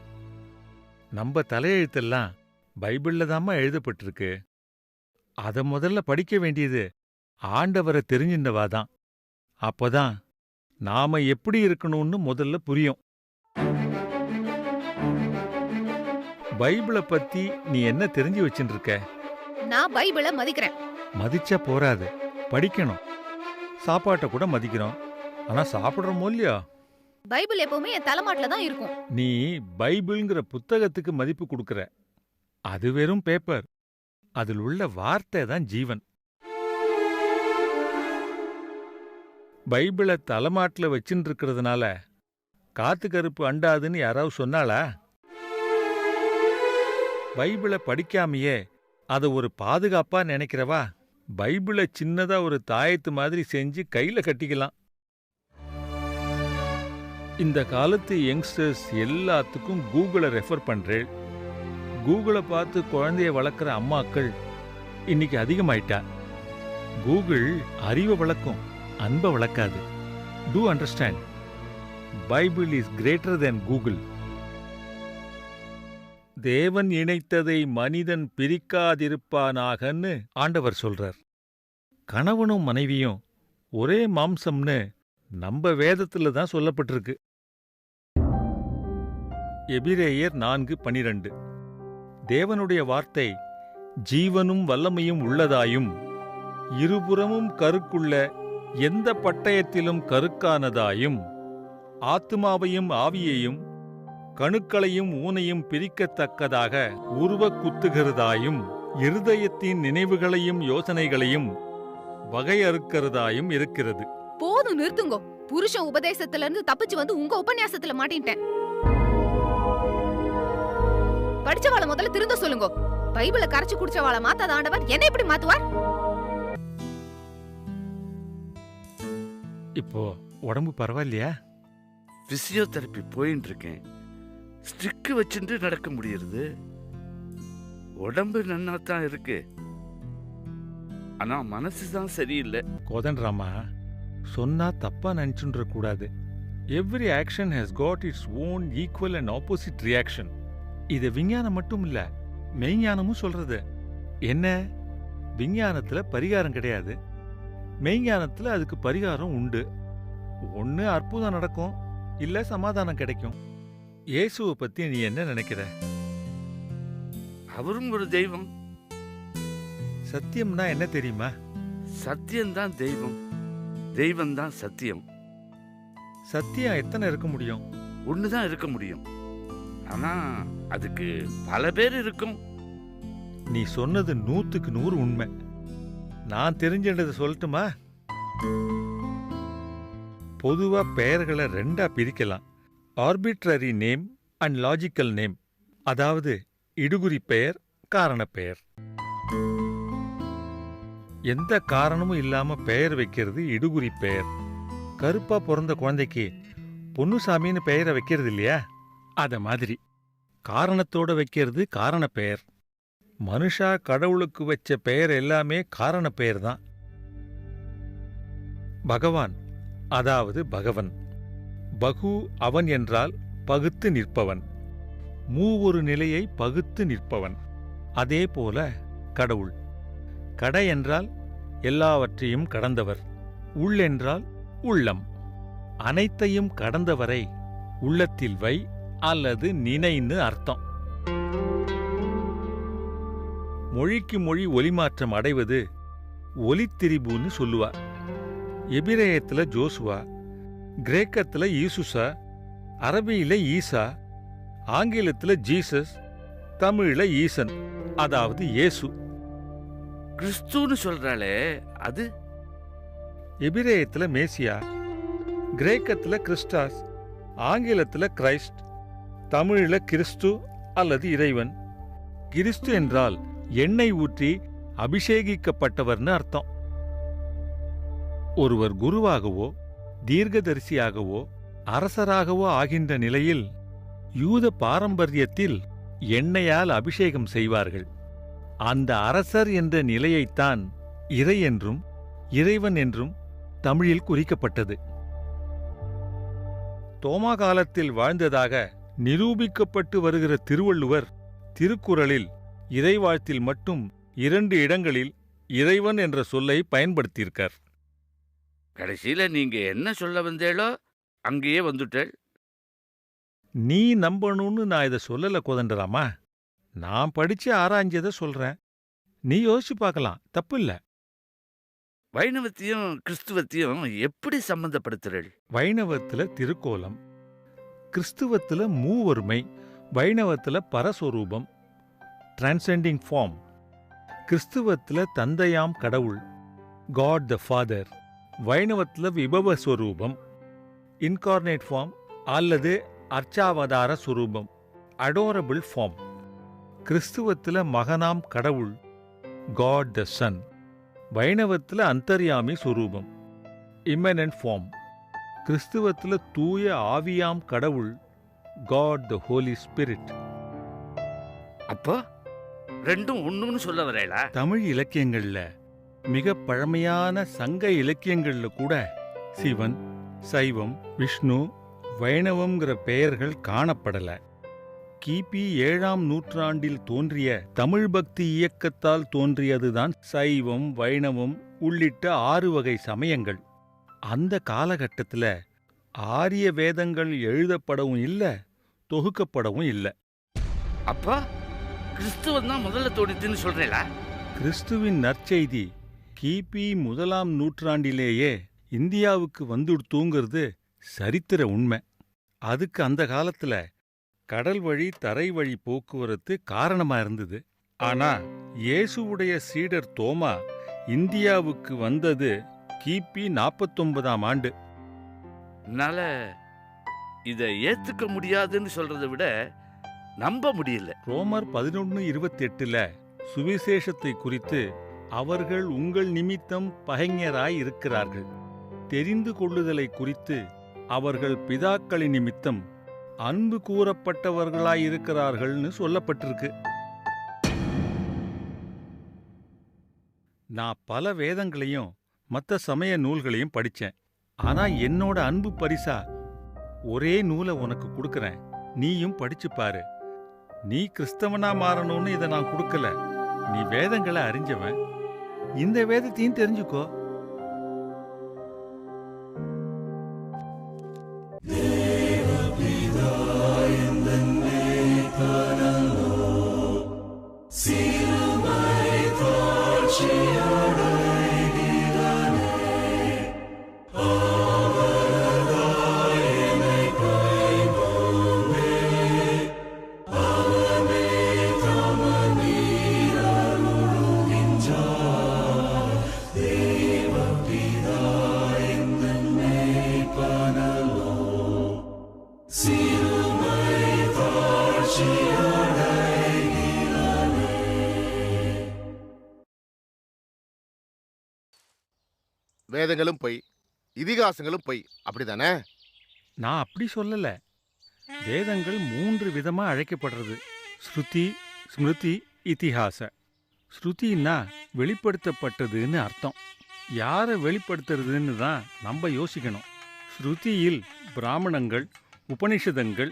நம்ம தலையெழுத்தெல்லாம் பைபிள்ல தாம்மா எழுதப்பட்டிருக்கு. அத முதல்ல படிக்க வேண்டியது ஆண்டவரை தெரிஞ்சின்றவாதான். அப்பதான் நாம எப்படி இருக்கணும்னு முதல்ல புரியும். பைபிளை பத்தி நீ என்ன தெரிஞ்சு வச்சுட்டு இருக்க? நான் பைபிளை மதிக்கிறேன். மதிச்சா போராது, படிக்கணும். சாப்பாட்டை கூட மதிக்கிறோம், ஆனா சாப்பிடுறோமோ இல்லையா? பைபிள் எப்பவுமே என் தலைமாட்டில தான் இருக்கும். நீ பைபிள்ங்கிற புத்தகத்துக்கு மதிப்பு கொடுக்கற. அது வெறும் பேப்பர். அதில் உள்ள வார்த்தை தான் ஜீவன். பைபிளை தலைமாட்டில் வச்சுட்டு இருக்கிறதுனால காத்து கருப்பு அண்டாதுன்னு யாராவது சொன்னாளா? பைபிளை படிக்காமையே அதை ஒரு பாதுகாப்பா நினைக்கிறவா பைபிளை சின்னதா ஒரு தாயத்து மாதிரி செஞ்சு கையில கட்டிக்கலாம். இந்த காலத்து யங்ஸ்டர்ஸ் எல்லாத்துக்கும் கூகுளை ரெஃபர் பண்றேன். கூகுளை பார்த்து குழந்தைய வளர்க்குற அம்மாக்கள் இன்னைக்கு அதிகமாயிட்டா. கூகுள் அறிவை வளர்க்கும், அன்பை வளர்க்காது. To understand, Bible is greater than Google. தேவன் இணைத்ததை மனிதன் பிரிக்காதிருப்பானாகன்னு ஆண்டவர் சொல்றார். கணவனும் மனைவியும் ஒரே மாம்சம்னு நம்ம வேதத்துல தான் சொல்லப்பட்டிருக்கு. எபிரேயர் 4:12. தேவனுடைய வார்த்தை ஜீவனும் வல்லமையும் உள்ளதாயும் இருபுறமும் கருக்குள்ள எந்த பட்டயத்திலும் கருக்கானதாயும் ஆத்துமாவையும் ஆவியையும் கணுக்களையும் ஊனையும் பிரிக்கத்தக்கதாக உருவக் குத்துகிறதாயும் இருதயத்தின் நினைவுகளையும் யோசனைகளையும் வகையறுக்கிறதாயும் இருக்கிறது. போதும் நிறுத்துங்கோ. புருஷன் உபதேசத்துல இருந்து தப்பிச்சு வந்து உங்க உபன்யாசத்துல மாட்டிட்டேன். படிச்சவாள முதல்ல திருந்த சொல்லுங்க. பைபிளை கரைச்சு குடிச்சவாள மாத்தாத ஆண்டவர் என்ன எப்படி மாத்துவார்? இப்போ உடம்பு பரவாயில்லையா? பிசியோதெரப்பி போயின்னு இருக்கேன். ஸ்டிக்கு வச்சுட்டு நடக்க முடியுது. உடம்பு நன்னா தான் இருக்கு, ஆனா மனசுதான் சரியில்லை. கோதண்டராமா, சொன்னா தப்பா நினைச்சுன்ற கூடாது. Every action has God its own equal and opposite reaction. இது விஞ்ஞானம் மட்டும் இல்ல, மெய்ஞானமும் சொல்றது. என்ன, விஞ்ஞானத்துல பரிகாரம் கிடையாது, மெய்ஞானத்துல அதுக்கு பரிகாரம் உண்டு. ஒண்ணு அற்புதம் நடக்கும், இல்ல சமாதானம் கிடைக்கும். இயேசுவை பத்தி நீ என்ன நினைக்கிற? அவரும் ஒரு தெய்வம். சத்தியம்னா என்ன தெரியுமா? சத்தியம்தான் தெய்வம், தெய்வம்தான் சத்தியம். சத்தியம் எத்தனை இருக்க முடியும்? ஒண்ணுதான் இருக்க முடியும், ஆனா அதுக்கு பல பேர் இருக்கும். நீ சொன்னது 100க்கு 100 உண்மை. நான் தெரிஞ்சதை சொல்லட்டுமா? பொதுவா பெயர்களை 2ஆ பிரிக்கலாம். Arbitrary name and logical name. அதாவது இடுகுறி பெயர், காரண பெயர். எந்த காரணமும் இல்லாம பெயர் வைக்கிறது இடுகுறி பெயர். கருப்பா பிறந்த குழந்தைக்கு பொன்னுசாமின்னு பெயரை வைக்கிறது இல்லையா? அத மாதிரி காரணத்தோட வைக்கிறது காரண பெயர். மனுஷா கடவுளுக்கு வச்ச பெயர் எல்லாமே காரண பெயர் தான். பகவான் அதாவது பகவன். பகு அவன் என்றால் பகுத்து நிற்பவன், மூவொரு நிலையை பகுத்து நிற்பவன். அதே போல கடவுள். கடை என்றால் எல்லாவற்றையும் கடந்தவர், உள் என்றால் உள்ளம். அனைத்தையும் கடந்தவரை உள்ளத்தில் வை அல்லது நினைன்னு அர்த்தம். மொழிக்கு மொழி ஒலிமாற்றம் அடைவது ஒலித்திரிபுன்னு சொல்லுவா. எபிரேயத்துல ஜோசுவா, கிரேக்கத்துல ஈசுசா, அரபியில ஈசா, ஆங்கிலத்துல ஜீசஸ், தமிழ்ல ஈசன் அதாவது இயேசு. கிறிஸ்துன்னு சொல்றாளே அது? எபிரேயத்துல மேசியா, கிரேக்கத்துல கிறிஸ்டாஸ், ஆங்கிலத்துல கிரைஸ்ட், தமிழ்ல கிறிஸ்து அல்லது இறைவன். கிறிஸ்து என்றால் எண்ணெய் ஊற்றி அபிஷேகிக்கப்பட்டவர்னு அர்த்தம். ஒருவர் குருவாகவோ தீர்க்கதரிசியாகவோ அரசராகவோ ஆகின்ற நிலையில் யூத பாரம்பரியத்தில் எண்ணெயால் அபிஷேகம் செய்வார்கள். அந்த அரசர் என்ற நிலையைத்தான் இறை என்றும் இறைவன் என்றும் தமிழில் குறிக்கப்பட்டது. தோமா காலத்தில் வாழ்ந்ததாக நிரூபிக்கப்பட்டு வருகிற திருவள்ளுவர் திருக்குறளில் இறைவாழ்த்தில் மட்டும் 2 இடங்களில் இறைவன் என்ற சொல்லை பயன்படுத்தியிருக்கார். கடைசியில நீங்க என்ன சொல்ல வந்தேளோ அங்கேயே வந்துட்டேள். நீ நம்பணும்னு நான் இதை சொல்லல கோதண்டராமா. நான் படிச்சு ஆராய்ஞ்சதை சொல்றேன். நீ யோசிச்சு பார்க்கலாம், தப்பு இல்ல. வைணவத்தையும் கிறிஸ்துவத்தையும் எப்படி சம்பந்தப்படுத்துறள்? வைணவத்துல திருக்கோலம், கிறிஸ்துவத்துல மூவொருமை, வைணவத்துல பரஸ்வரூபம் டிரான்செண்டிங் ஃபார்ம், கிறிஸ்துவத்துல தந்தையாம் கடவுள் காட் த ஃபாதர், வைணவத்துல விபவ ஸ்வரூபம் இன்கார்னேட் ஃபார்ம் அல்லது அர்ச்சாவதார சுரூபம் அடோரபிள் ஃபார்ம், கிறிஸ்துவத்துல மகனாம் கடவுள் காட் த சன், வைணவத்துல அந்தர்யாமி சுரூபம் இம்மெனன்ட் ஃபார்ம், கிறிஸ்துவத்துல தூய ஆவியாம் கடவுள் காட் த ஹோலி ஸ்பிரிட். அப்போ ரெண்டும் ஒண்ணுன்னு சொல்ல வரேளா? தமிழ் இலக்கியங்கள்ல மிக பழமையான சங்க இலக்கியங்கள்ல கூட சிவன், சைவம், விஷ்ணு, வைணவம்ங்கிற பெயர்கள் காணப்படல. கிபி 7ஆம் நூற்றாண்டில் தோன்றிய தமிழ் பக்தி இயக்கத்தால் தோன்றியதுதான் சைவம், வைணவம் உள்ளிட்ட 6 வகை சமயங்கள். அந்த காலகட்டத்துல ஆரிய வேதங்கள் எழுதப்படவும் இல்ல, தொகுக்கப்படவும் இல்ல. அப்பா கிறிஸ்துவன் தான் முதல்ல தோணித்துன்னு சொல்றேளா? கிறிஸ்துவின் நற்செய்தி கிபி 1ஆம் நூற்றாண்டிலேயே இந்தியாவுக்கு வந்துடுத்தூங்கிறது சரித்திர உண்மை. அதுக்கு அந்த காலத்துல கடல் வழி தரை வழி போக்குவரத்து காரணமா இருந்தது. ஆனா இயேசுவுடைய சீடர் தோமா இந்தியாவுக்கு வந்தது கிபி 49ஆம் ஆண்டு. என்னால இதை ஏத்துக்க முடியாதுன்னு சொல்றதை விட நம்ப முடியல. ரோமர் 11:28 சுவிசேஷத்தை குறித்து அவர்கள் உங்கள் நிமித்தம் பகைஞராய் இருக்கிறார்கள், தெரிந்து கொள்ளுதலை குறித்து அவர்கள் பிதாக்களின் நிமித்தம் அன்பு கூறப்பட்டவர்களாயிருக்கிறார்கள்னு சொல்லப்பட்டிருக்கு. நான் பல வேதங்களையும் மற்ற சமய நூல்களையும் படிச்சேன். ஆனா என்னோட அன்பு பரிசா ஒரே நூலை உனக்கு கொடுக்கறேன், நீயும் படிச்சு பாரு. நீ கிறிஸ்தவனா மாறணும்னு இதை நான் கொடுக்கல, நீ வேதங்களை அறிஞ்சவன், இந்த வேதத்தையும் தெரிஞ்சுக்கோ. வேதங்களும் பொய், இதிகாசங்களும் பொய், அப்படிதானே? நான் அப்படி சொல்லல. வேதங்கள் 3 விதமா அழைக்கப்படுறது: ஸ்ருதி, ஸ்மிருதி, இதிகாச. ஸ்ருதின்னா வெளிப்படுத்தப்பட்டதுன்னு அர்த்தம். யாரை வெளிப்படுத்துறதுன்னு தான் நம்ம யோசிக்கணும். ஸ்ருதியில் பிராமணங்கள், உபனிஷதங்கள்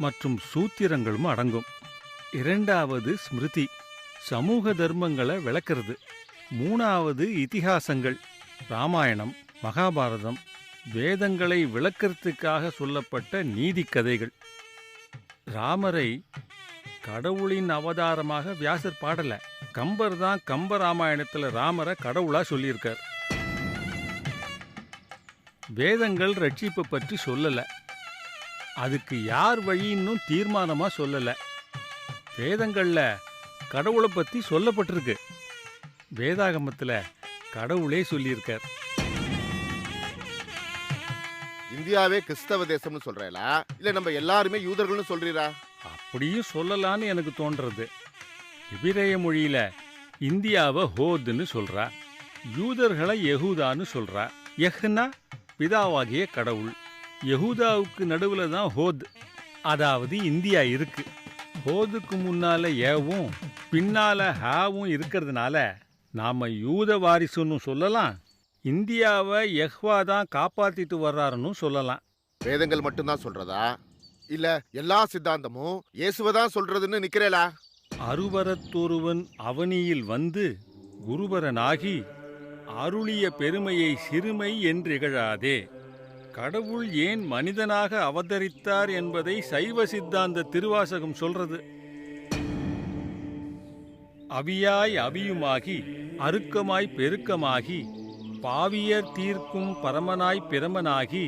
மற்றும் சூத்திரங்களும் அடங்கும். 2வது ஸ்மிருதி, சமூக தர்மங்களை விளக்கிறது. 3வது இதிகாசங்கள், ராமாயணம், மகாபாரதம், வேதங்களை விளக்கறதுக்காக சொல்லப்பட்ட நீதி கதைகள். ராமரை கடவுளின் அவதாரமாக வியாசர் பாடல, கம்பர் தான் கம்பராமாயணத்துல ராமரை கடவுளா சொல்லியிருக்கார். வேதங்கள் ரட்சிப்பை பற்றி சொல்லல, அதுக்கு யார் வழின்னு தீர்மானமா சொல்லல. வேதங்கள்ல கடவுளை பத்தி சொல்லப்பட்டிருக்கு. வேதாகமத்துல கடவுளே சொல்லியிருக்கார். இந்தியாவே கிறிஸ்தவ தேசம்னு சொல்றீங்களா, இல்ல நம்ம எல்லாருமே யூதர்கள்னு சொல்றீரா? அப்படியும் சொல்லலான்னு எனக்கு தோன்றது. எபிரேய மொழியில இந்தியாவை ஹோதுன்னு சொல்றா, யூதர்களை யெகூதான்னு சொல்றா. யஹ்னா பிதாவாகிய கடவுள். யெகூதாவுக்கு நடுவுல தான் ஹோத், அதாவது இந்தியா இருக்கு. ஹோதுக்கு முன்னால ஏவும் பின்னால ஹாவும் இருக்கிறதுனால நாம யூத வாரிசுன்னு சொல்லலாம், இந்தியாவை யெஹ்வா தான் காப்பாத்திட்டு வர்றாருன்னு சொல்லலாம். வேதங்கள் மட்டும்தான் சொல்றதா, இல்ல எல்லா சித்தாந்தமும் இயேசுவதான் சொல்றதுன்னு நிக்கிறேளா? அருவரத்தொருவன் அவனியில் வந்து குருபரனாகி அருளிய பெருமையை சிறுமை என்றிகழாதே. கடவுள் ஏன் மனிதனாக அவதரித்தார் என்பதை சைவ சித்தாந்த திருவாசகம் சொல்றது. அவியாய் அவியுமாகி அருக்கமாய் பெருக்கமாகி பாவியர் தீர்க்கும் பரமனாய் பிரமனாகி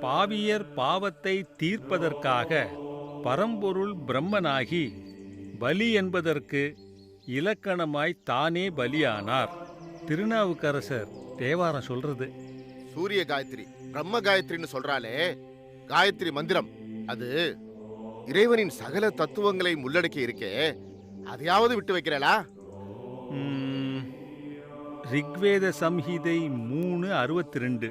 பாவியர் பாவத்தை தீர்ப்பதற்காக பரம்பொருள் பிரம்மனாகி பலி என்பதற்கு இலக்கணமாய் தானே பலியானார். திருநாவுக்கரசர் தேவாரம் சொல்றது. சூரிய காயத்ரி, பிரம்ம காயத்ரின்னு சொல்றாலே, காயத்ரி மந்திரம் அது இறைவனின் சகல தத்துவங்களை உள்ளடக்கி இருக்கே, அதையாவது விட்டு வைக்கிறா? ரிக்வேத சம்ஹிதை 3:62,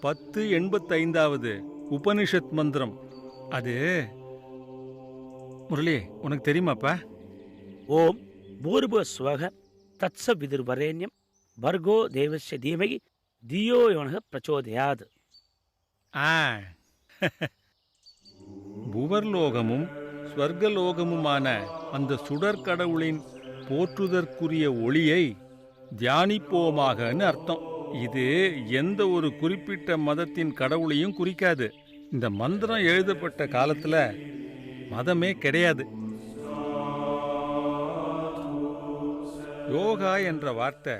10:85 உபனிஷத் மந்திரம். அது முரளி உனக்கு தெரியுமாப்பா? ஓம் பூர்வஸ்வக தத்ச விதுர்வரேண்யம் பர்கோ தேவஸ்ய தீமகி தியோ யோனக பிரச்சோதயாத். புவர்லோகமும் ஸ்வர்கலோகமுமான அந்த சுடற்கடவுளின் போற்றுதற்குரிய ஒளியை தியானிப்போமாகன்னு அர்த்தம். இது எந்த ஒரு குறிப்பிட்ட மதத்தின் கடவுளையும் குறிக்காது. இந்த மந்திரம் எழுதப்பட்ட காலத்துல மதமே கிடையாது. யோகா என்ற வார்த்தை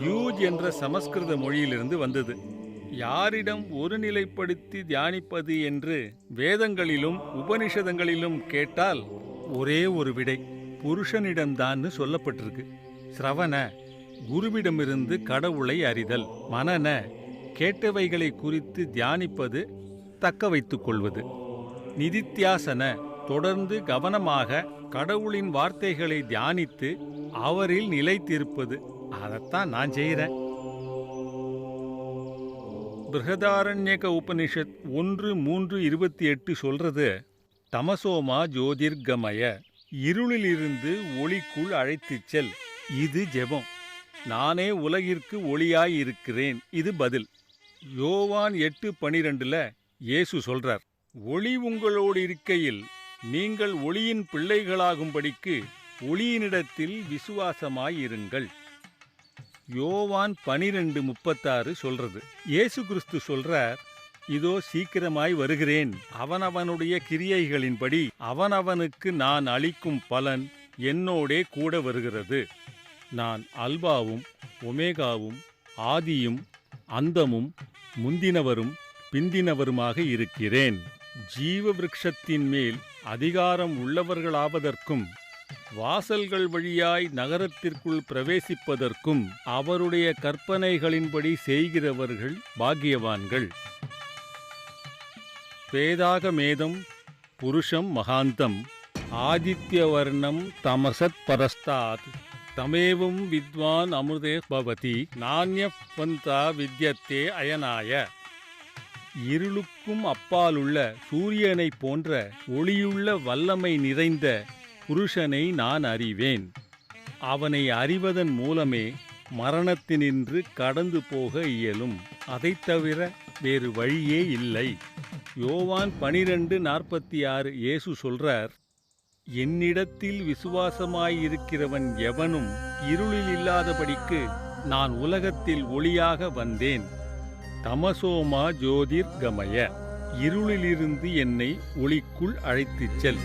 யூஜ் என்ற சமஸ்கிருத மொழியிலிருந்து வந்தது. யாரிடம் ஒருநிலைப்படுத்தி தியானிப்பது என்று வேதங்களிலும் உபனிஷதங்களிலும் கேட்டால் ஒரே ஒரு விடை புருஷனிடம்தான்னு சொல்லப்பட்டிருக்கு. சிரவண குருவிடமிருந்து கடவுளை அறிதல். மனன கேட்டவைகளை குறித்து தியானிப்பது, தக்க வைத்துக் கொள்வது. நிதித்தியாசன தொடர்ந்து கவனமாக கடவுளின் வார்த்தைகளை தியானித்து அவரில் நிலைத்திருப்பது. அதைத்தான் நான் செய்கிறேன். பிருஹதாரண்யக உபனிஷத் 1:3:28 சொல்றது, தமசோமா ஜோதிர்கமய, இருளிலிருந்து ஒளிக்குள் அழைத்துச் செல். இது ஜெபம். நானே உலகிற்கு ஒளியாயிருக்கிறேன். இது பதில். யோவான் 8:12 இயேசு சொல்றார், ஒளி உங்களோடு இருக்கையில் நீங்கள் ஒளியின் பிள்ளைகளாகும்படிக்கு ஒளியினிடத்தில் விசுவாசமாயிருங்கள். யோவான் 12:36 சொல்றது. இயேசு கிறிஸ்து சொல்றார், இதோ சீக்கிரமாய் வருகிறேன், அவனவனுடைய கிரியைகளின்படி அவனவனுக்கு நான் அளிக்கும் பலன் என்னோடே கூட வருகிறது. நான் அல்பாவும் ஒமேகாவும் ஆதியும் அந்தமும் முந்தினவரும் பிந்தினவருமாக இருக்கிறேன். ஜீவ விருட்சத்தின் மேல் அதிகாரம் உள்ளவர்களாவதற்கும் வாசல்கள் வழியாய் நகரத்திற்குள் பிரவேசிப்பதற்கும் அவருடைய கற்பனைகளின்படி செய்கிறவர்கள் பாக்கியவான்கள். வேதாகமேதம் புருஷம் மகாந்தம் ஆதித்யவர்ணம் தமசத் பரஸ்தாத் தமேவம் வித்வான் அமிர்தே பவதி நான்யபந்தா வித்யத்தே அயனாய. இருளுக்கும் அப்பாலுள்ள சூரியனைப் போன்ற ஒளியுள்ள வல்லமை நிறைந்த புருஷனை நான் அறிவேன். அவனை அறிவதன் மூலமே மரணத்தினின்று கடந்து போக இயலும். அதைத் தவிர வேறு வழியே இல்லை. யோவான் 12:46 இயேசு சொல்றார், என்னிடத்தில் விசுவாசமாயிருக்கிறவன் எவனும் இருளில் இல்லாதபடிக்கு நான் உலகத்தில் ஒளியாக வந்தேன். தமசோமா ஜோதிர்கமய, இருளிலிருந்து என்னை ஒளிக்குள் அழைத்துச் செல்.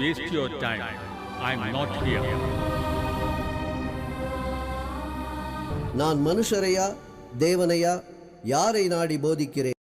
Waste your time. I'm not here. நான் மனுஷரையா தேவனையா யாரை நாடி போதிக்கிறேன்?